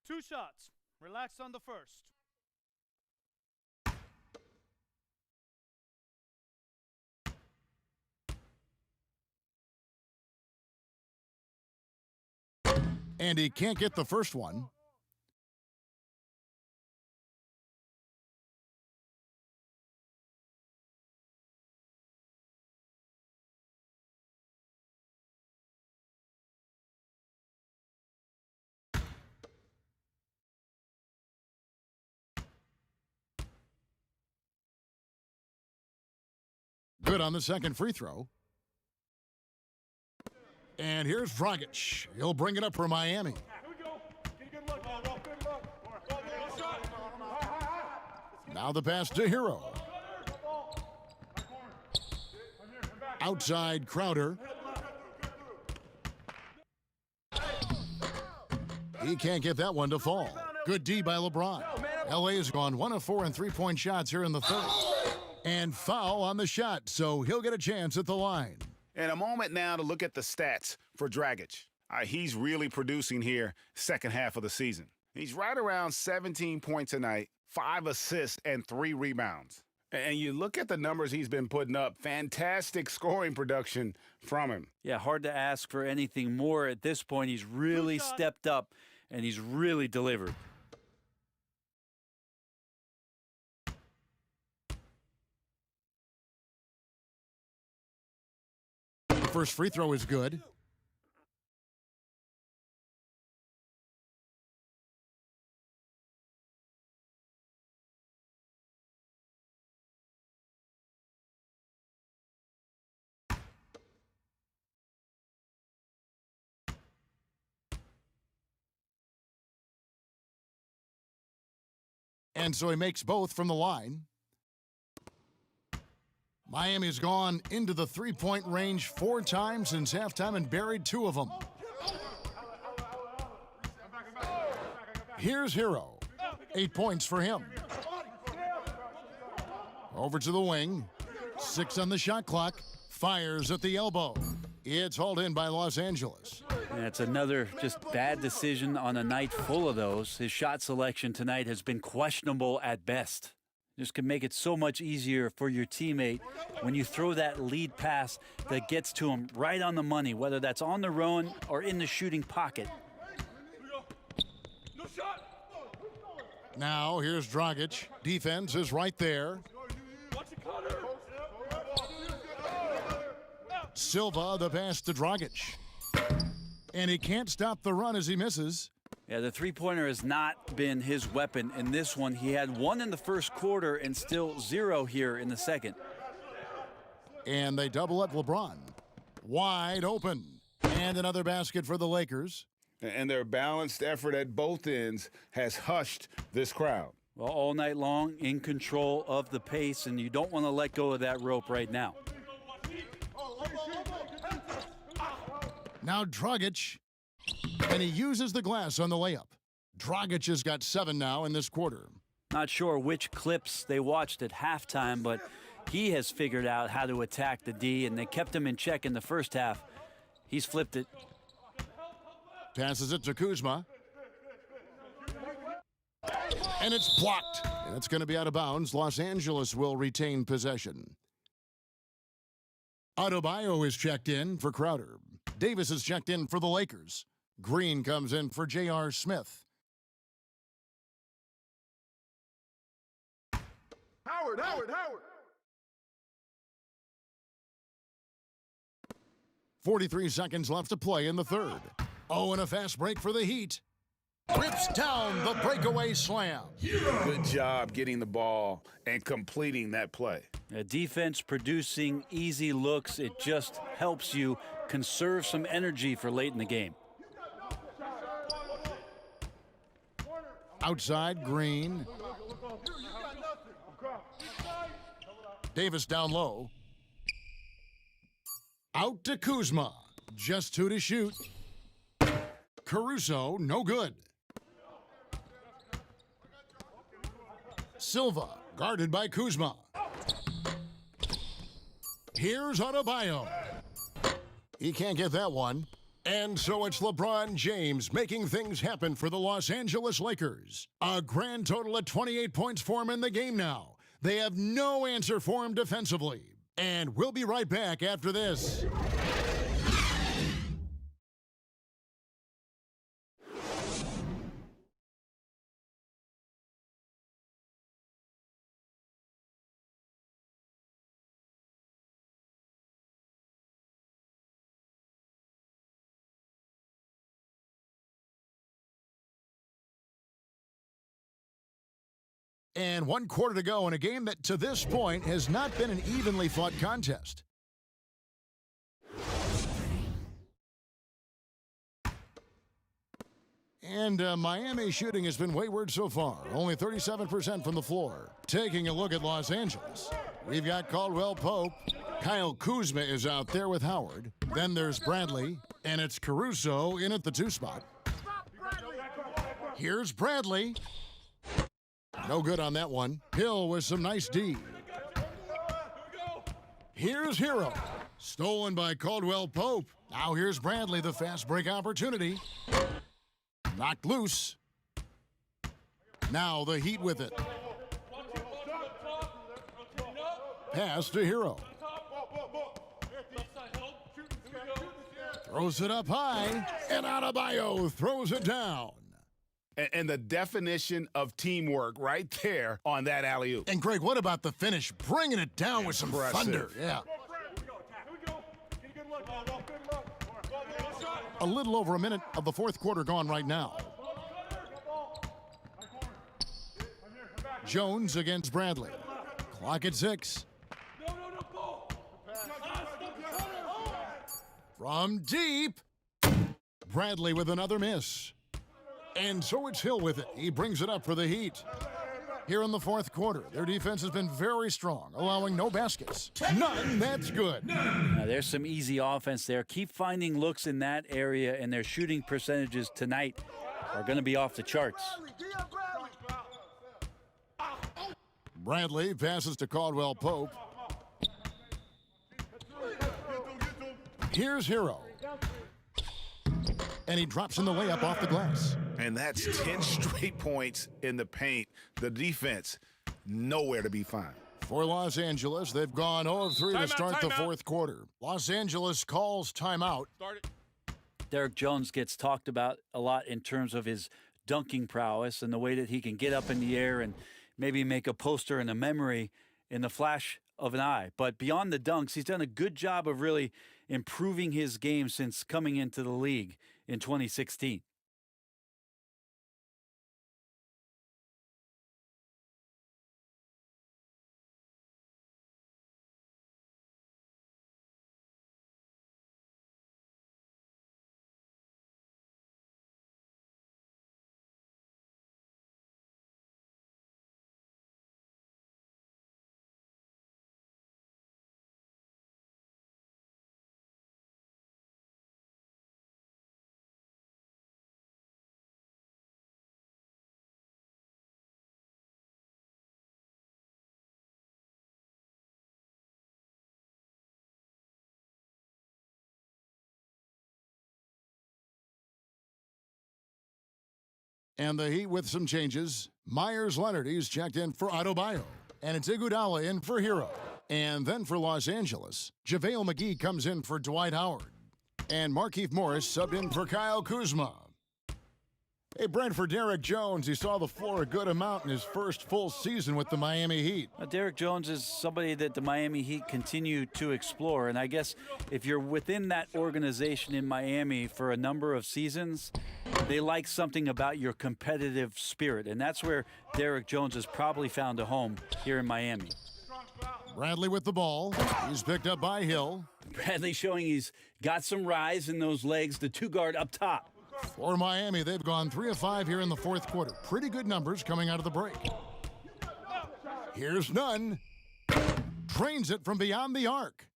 F: Two shots. Relax on the first.
A: And he can't get the first one. Good on the second free throw. And here's Dragic. He'll bring it up for Miami. Now the pass to Hero. Outside Crowder. He can't get that one to fall. Good D by LeBron. LA has gone 1 of 4 in three-point shots here in the third. And foul on the shot, so he'll get a chance at the line.
G: And a moment now to look at the stats for Dragic. He's really producing here second half of the season. He's right around 17 points a night, 5 assists, and 3 rebounds. And you look at the numbers he's been putting up, fantastic scoring production from him.
B: Yeah, hard to ask for anything more at this point. He's really stepped up, and he's really delivered.
A: First free throw is good. And so he makes both from the line. Miami's gone into the three-point range 4 times since halftime and buried 2 of them. Here's Hero. 8 points for him. Over to the wing. 6 on the shot clock. Fires at the elbow. It's hauled in by Los Angeles.
B: And it's another just bad decision on a night full of those. His shot selection tonight has been questionable at best. Just can make it so much easier for your teammate when you throw that lead pass that gets to him right on the money, whether that's on the run or in the shooting pocket.
A: Now here's Dragic. Defense is right there. Silva, the pass to Dragic. And he can't stop the run as he misses.
B: Yeah, the three-pointer has not been his weapon in this one. He had 1 in the first quarter and still 0 here in the second.
A: And they double up LeBron. Wide open. And another basket for the Lakers.
C: And their balanced effort at both ends has hushed this crowd.
B: Well, all night long, in control of the pace, and you don't want to let go of that rope right now.
A: Now Dragic. And he uses the glass on the layup. Dragic has got 7 now in this quarter.
B: Not sure which clips they watched at halftime, but he has figured out how to attack the D, and they kept him in check in the first half. He's flipped it.
A: Passes it to Kuzma. And it's blocked. And it's going to be out of bounds. Los Angeles will retain possession. Adebayo is checked in for Crowder. Davis is checked in for the Lakers. Green comes in for J.R. Smith.
H: Howard.
A: 43 seconds left to play in the third. Oh, and a fast break for the Heat. Rips down the breakaway slam.
C: Good job getting the ball and completing that play.
B: A defense producing easy looks. It just helps you conserve some energy for late in the game.
A: Outside, Green. Davis down low. Out to Kuzma. Just 2 to shoot. Caruso, no good. Silva, guarded by Kuzma. Here's Adebayo. He can't get that one. And so it's LeBron James making things happen for the Los Angeles Lakers. A grand total of 28 points for him in the game now. They have no answer for him defensively. And we'll be right back after this. And 1 quarter to go in a game that to this point has not been an evenly fought contest. And Miami shooting has been wayward so far, only 37% from the floor. Taking a look at Los Angeles, we've got Caldwell Pope. Kyle Kuzma is out there with Howard. Then there's Bradley, and it's Caruso in at the 2 spot. Here's Bradley. No good on that one. Hill with some nice D. Here's Hero. Stolen by Caldwell Pope. Now here's Bradley, the fast break opportunity. Knocked loose. Now the Heat with it. Pass to Hero. Throws it up high, and Adebayo throws it down.
G: And the definition of teamwork right there on that alley-oop.
A: And Greg, what about the finish? Bringing it down with some thunder. Yeah. A little over a minute of the 4th quarter gone right now. Jones against Bradley. Clock at 6. From deep. Bradley with another miss. And so it's Hill with it. He brings it up for the Heat. Here in the 4th quarter, their defense has been very strong, allowing no baskets. None, that's good.
B: Now, there's some easy offense there. Keep finding looks in that area, and their shooting percentages tonight are going to be off the charts.
A: Bradley passes to Caldwell Pope. Here's Hero. And he drops in the layup off the glass.
G: And that's 10 straight points in the paint. The defense, nowhere to be found.
A: For Los Angeles, they've gone 0 of 3 to start the 4th quarter. Los Angeles calls timeout.
B: Derek Jones gets talked about a lot in terms of his dunking prowess and the way that he can get up in the air and maybe make a poster and a memory in the flash of an eye. But beyond the dunks, he's done a good job of really improving his game since coming into the league in 2016.
A: And the Heat with some changes. Myers-Leonard, he's checked in for Adebayo. And it's Iguodala in for Hero. And then for Los Angeles, JaVale McGee comes in for Dwight Howard. And Markieff Morris subbed in for Kyle Kuzma. Hey, Brent, for Derek Jones, he saw the floor a good amount in his first full season with the Miami Heat.
B: Derek Jones is somebody that the Miami Heat continue to explore. And I guess if you're within that organization in Miami for a number of seasons, they like something about your competitive spirit. And that's where Derek Jones has probably found a home here in Miami.
A: Bradley with the ball. He's picked up by Hill.
B: Bradley showing he's got some rise in those legs, the 2-guard up top.
A: For Miami, they've gone 3 of 5 here in the 4th quarter. Pretty good numbers coming out of the break. Here's Nunn. Trains it from beyond the arc.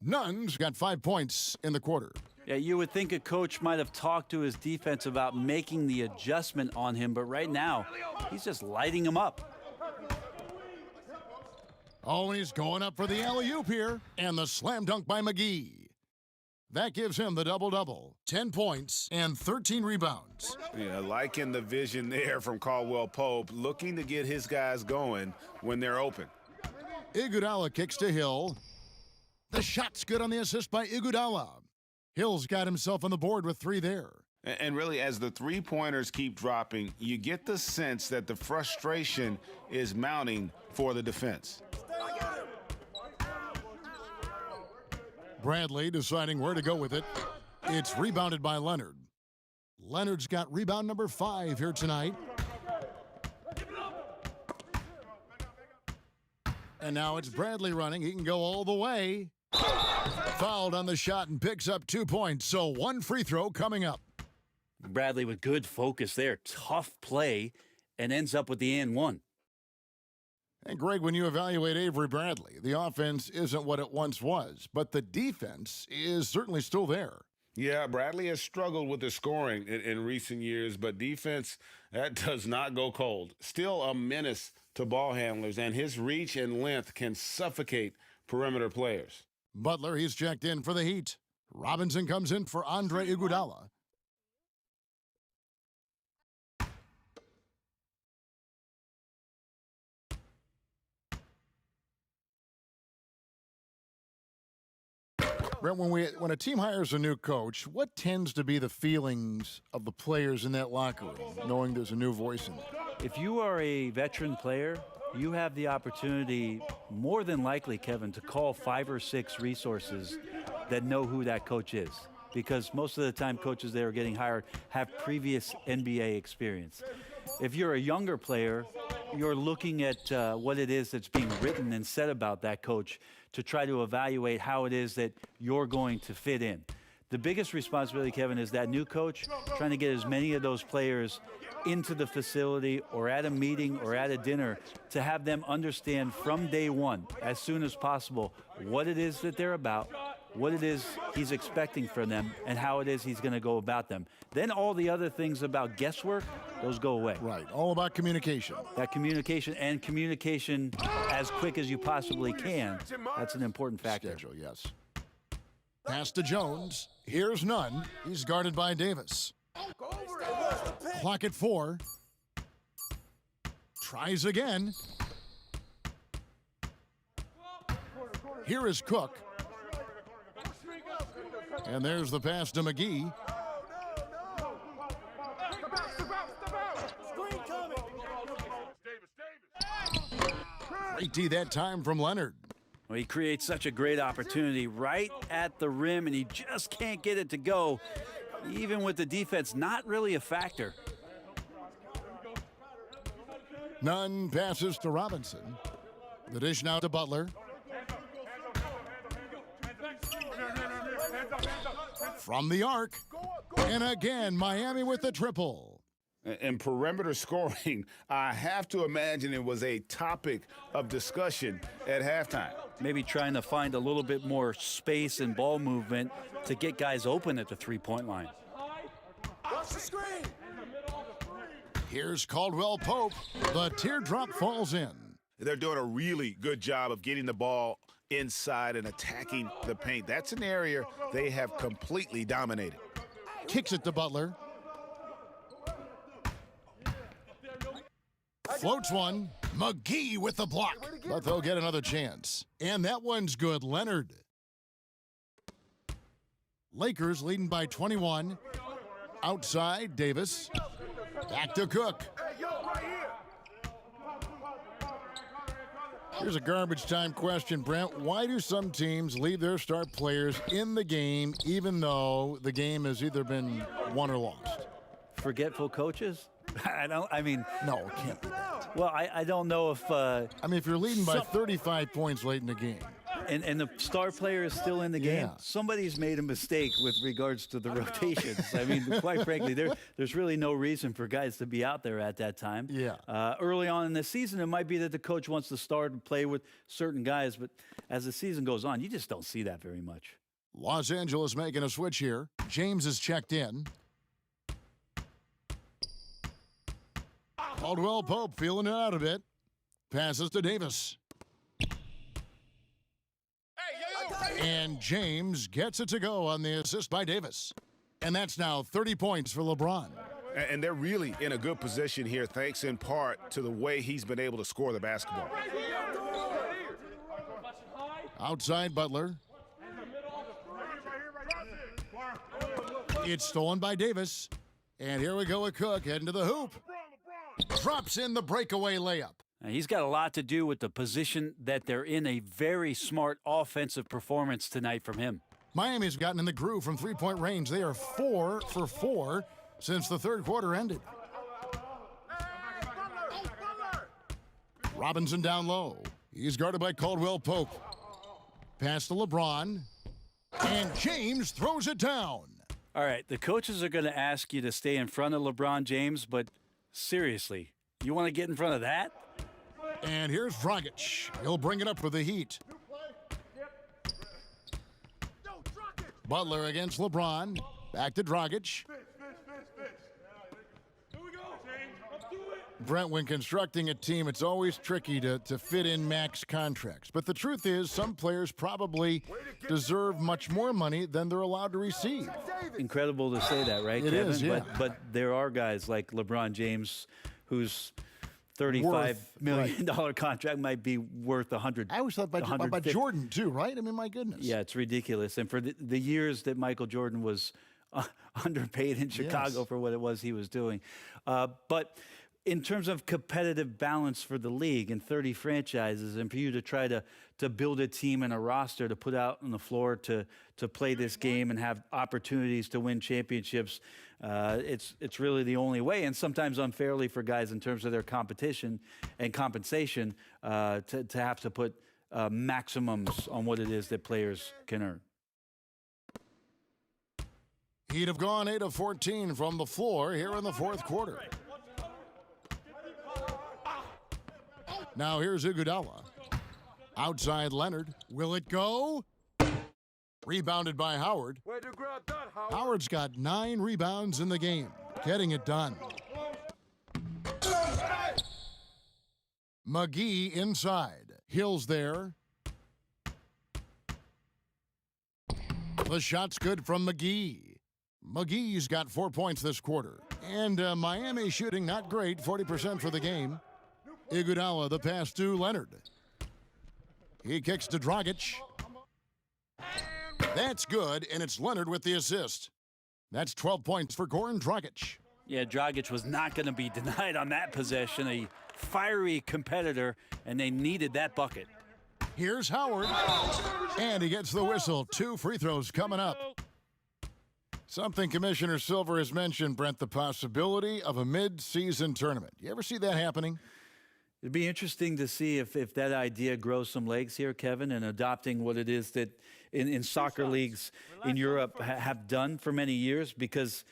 A: Nunn's got 5 points in the quarter.
B: Yeah, you would think a coach might have talked to his defense about making the adjustment on him, but right now, he's just lighting him up.
A: Oh, and he's going up for the alley-oop here, and the slam dunk by McGee. That gives him the double-double, 10 points and 13 rebounds.
G: Yeah, liking the vision there from Caldwell Pope, looking to get his guys going when they're open.
A: Iguodala kicks to Hill. The shot's good on the assist by Iguodala. Hill's got himself on the board with 3 there.
G: And really, as the three-pointers keep dropping, you get the sense that the frustration is mounting for the defense.
A: Bradley deciding where to go with it. It's rebounded by Leonard. Leonard's got rebound number 5 here tonight. And now it's Bradley running. He can go all the way. Fouled on the shot and picks up 2 points. So 1 free throw coming up.
B: Bradley with good focus there. Tough play and ends up with the and one.
A: And Greg, when you evaluate Avery Bradley, the offense isn't what it once was, but the defense is certainly still there.
C: Yeah, Bradley has struggled with the scoring in recent years, but defense, that does not go cold. Still a menace to ball handlers, and his reach and length can suffocate perimeter players.
A: Butler, he's checked in for the Heat. Robinson comes in for Andre Iguodala. Brent, when a team hires a new coach, what tends to be the feelings of the players in that locker room, knowing there's a new voice in there?
B: If you are a veteran player, you have the opportunity, more than likely, Kevin, to call 5 or 6 resources that know who that coach is. Because most of the time coaches that are getting hired have previous NBA experience. If you're a younger player, you're looking at what it is that's being written and said about that coach to try to evaluate how it is that you're going to fit in. The biggest responsibility, Kevin, is that new coach trying to get as many of those players into the facility or at a meeting or at a dinner to have them understand from day one, as soon as possible, what it is that they're about, what it is he's expecting from them, and how it is he's going to go about them. Then all the other things about guesswork, those go away.
A: Right, all about communication.
B: That communication and communication as quick as you possibly can, that's an important factor.
A: Schedule, yes. Pass to Jones. Here's none. He's guarded by Davis. Clock at 4. Tries again. Here is Cook. And there's the pass to McGee. Great D that time from Leonard.
B: Well, he creates such a great opportunity right at the rim, and he just can't get it to go, even with the defense not really a factor.
A: Nunn passes to Robinson. The dish now to Butler. From the arc. And again, Miami with the triple.
C: In perimeter scoring, I have to imagine it was a topic of discussion at halftime.
B: Maybe trying to find a little bit more space and ball movement to get guys open at the three-point line.
A: Here's Caldwell Pope. The teardrop falls in.
G: They're doing a really good job of getting the ball inside and attacking the paint. That's an area they have completely dominated.
A: Kicks it to Butler. Floats one. McGee with the block. But they'll get another chance. And that one's good. Leonard. Lakers leading by 21. Outside, Davis. Back to Cook. Here's a garbage time question, Brent. Why do some teams leave their star players in the game even though the game has either been won or lost?
B: Forgetful coaches? No,
A: it can't be that.
B: Well, I don't know if...
A: if you're leading by 35 points late in the game.
B: And the star player is still in the game, somebody's made a mistake with regards to the rotations. Quite frankly, there's really no reason for guys to be out there at that time.
A: Yeah.
B: Early on in the season, it might be that the coach wants to start and play with certain guys, but as the season goes on, you just don't see that very much.
A: Los Angeles making a switch here. James is checked in. Caldwell Pope feeling it out a bit. Passes to Davis. And James gets it to go on the assist by Davis. And that's now 30 points for LeBron.
G: And they're really in a good position here, thanks in part to the way he's been able to score the basketball.
A: Outside Butler. It's stolen by Davis. And here we go with Cook heading to the hoop. Drops in the breakaway layup.
B: He's got a lot to do with the position that they're in. A very smart offensive performance tonight from him.
A: Miami's gotten in the groove from three-point range. They are 4 for 4 since the third quarter ended. Robinson down low. He's guarded by Caldwell Pope. Pass to LeBron. And James throws it down.
B: All right, the coaches are going to ask you to stay in front of LeBron James, but seriously, you want to get in front of that?
A: And here's Dragic. He'll bring it up for the Heat. Butler against LeBron. Back to Dragic. Brent, when constructing a team, it's always tricky to fit in max contracts. But the truth is, some players probably deserve much more money than they're allowed to receive.
B: Incredible to say that, right,
A: It
B: Kevin?
A: is, yeah.
B: But there are guys like LeBron James whose $35 million contract might be worth 100.
A: I always thought about Jordan, too, right? I mean, my goodness.
B: Yeah, it's ridiculous. And for the years that Michael Jordan was underpaid in Chicago for what it was he was doing. But in terms of competitive balance for the league and 30 franchises, and for you to try to build a team and a roster to put out on the floor to play this game and have opportunities to win championships, it's really the only way, and sometimes unfairly for guys in terms of their competition and compensation to have to put maximums on what it is that players can earn.
A: He'd have gone 8 of 14 from the floor here in the fourth quarter. Now here's Iguodala. Outside Leonard. Will it go? Rebounded by Howard.
L: Where'd you grab that, Howard?
A: Howard's got 9 rebounds in the game. Getting it done. McGee inside. Hill's there. The shot's good from McGee. McGee's got 4 points this quarter. And Miami shooting not great, 40% for the game. Iguodala, the pass to Leonard. He kicks to Dragic. That's good, and it's Leonard with the assist. That's 12 points for Goran Dragic.
B: Yeah, Dragic was not going to be denied on that possession. A fiery competitor, and they needed that bucket.
A: Here's Howard, and he gets the whistle. 2 free throws coming up. Something Commissioner Silver has mentioned, Brent, the possibility of a mid-season tournament. You ever see that happening?
B: It'd be interesting to see if that idea grows some legs here, Kevin, and adopting what it is that in soccer leagues in Europe have done for many years, because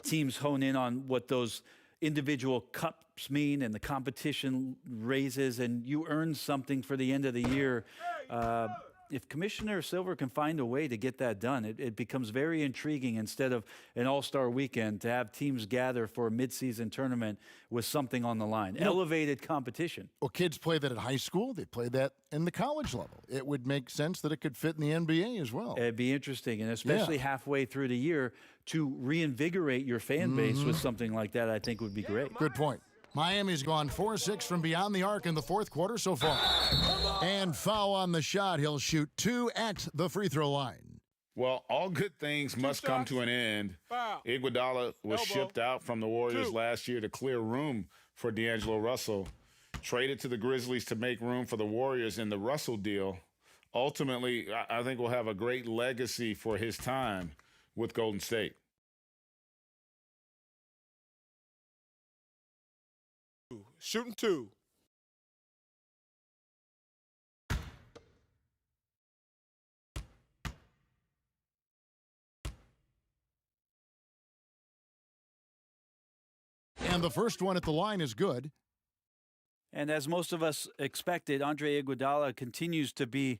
B: teams hone in on what those individual cups mean and the competition raises, and you earn something for the end of the year. If Commissioner Silver can find a way to get that done, it becomes very intriguing instead of an all-star weekend to have teams gather for a midseason tournament with something on the line. Elevated competition.
A: Well, kids play that at high school. They play that in the college level. It would make sense that it could fit in the NBA as well.
B: It'd be interesting, and especially halfway through the year, to reinvigorate your fan base with something like that, I think would be great.
A: Good point. Miami's gone 4-6 from beyond the arc in the fourth quarter so far. And foul on the shot. He'll shoot 2 at the free throw line.
G: Well, all good things must come to an end. Iguodala was shipped out from the Warriors last year to clear room for D'Angelo Russell. Traded to the Grizzlies to make room for the Warriors in the Russell deal. Ultimately, I think we'll have a great legacy for his time with Golden State.
D: Shooting 2.
A: And the first one at the line is good.
B: And as most of us expected, Andre Iguodala continues to be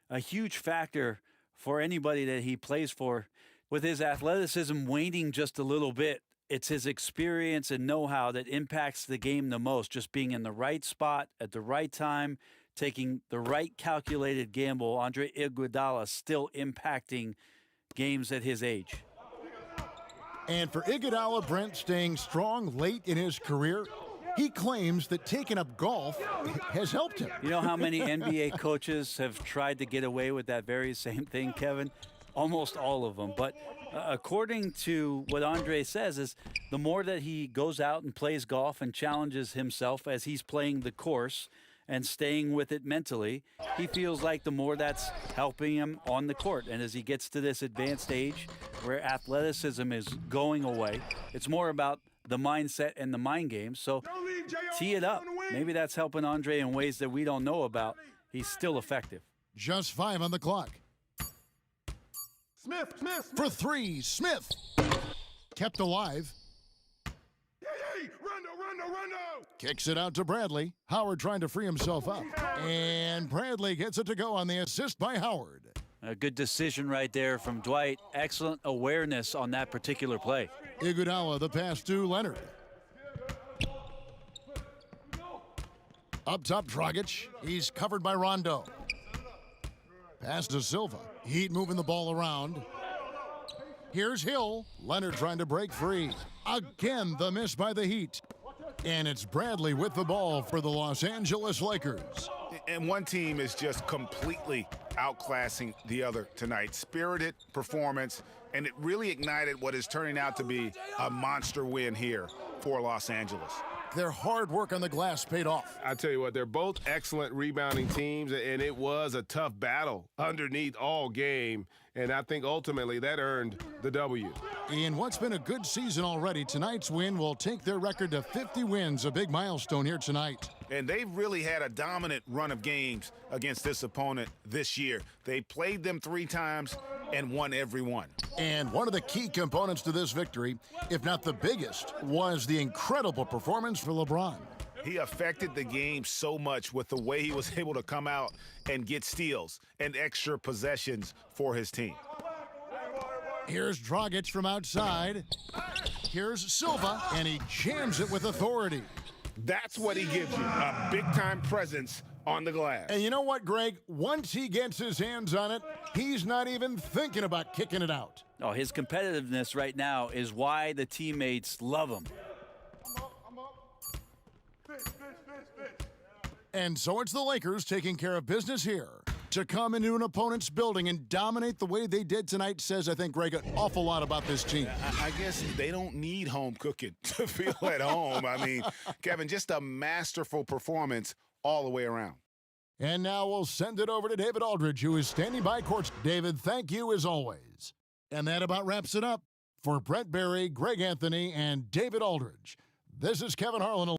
B: a huge factor for anybody that he plays for. With his athleticism waning just a little bit, it's his experience and know-how that impacts the game the most, just being in the right spot at the right time, taking the right calculated gamble. Andre Iguodala still impacting games at his age.
A: And for Iguodala, Brent, staying strong late in his career, he claims that taking up golf has helped him.
B: You know how many NBA coaches have tried to get away with that very same thing, Kevin? Almost all of them. But according to what Andre says, is the more that he goes out and plays golf and challenges himself as he's playing the course and staying with it mentally, he feels like the more that's helping him on the court. And as he gets to this advanced age where athleticism is going away, it's more about the mindset and the mind game. So tee it up. Maybe that's helping Andre in ways that we don't know about. He's still effective.
A: Just 5 on the clock.
H: Smith.
A: For 3, Smith. Kept alive.
H: Rondo.
A: Kicks it out to Bradley. Howard trying to free himself up. And Bradley gets it to go on the assist by Howard.
B: A good decision right there from Dwight. Excellent awareness on that particular play.
A: Iguodala, the pass to Leonard. Up top, Dragic. He's covered by Rondo. Pass to Silva. Heat moving the ball around. Here's Hill. Leonard trying to break free. Again, the miss by the Heat. And it's Bradley with the ball for the Los Angeles Lakers.
G: And one team is just completely outclassing the other tonight. Spirited performance, and it really ignited what is turning out to be a monster win here for Los Angeles.
A: Their hard work on the glass paid off.
C: I tell you what, they're both excellent rebounding teams, and it was a tough battle underneath all game, and I think ultimately that earned the W.
A: In what's been a good season already, tonight's win will take their record to 50 wins, a big milestone here tonight.
G: And they've really had a dominant run of games against this opponent this year. They played them 3 times and won every one.
A: And one of the key components to this victory, if not the biggest, was the incredible performance for LeBron.
G: He affected the game so much with the way he was able to come out and get steals and extra possessions for his team.
A: Here's Dragic from outside. Here's Silva, and he jams it with authority.
C: That's what he gives you, a big-time presence on the glass.
A: And you know what, Greg? Once he gets his hands on it, he's not even thinking about kicking it out.
B: Oh, his competitiveness right now is why the teammates love him.
A: And so it's the Lakers taking care of business here. To come into an opponent's building and dominate the way they did tonight says, I think, Greg, an awful lot about this team.
G: I guess they don't need home cooking to feel at home. I mean, Kevin, just a masterful performance all the way around.
A: And now we'll send it over to David Aldridge, who is standing by court. David, thank you as always. And that about wraps it up. For Brett Berry, Greg Anthony, and David Aldridge, this is Kevin Harlan.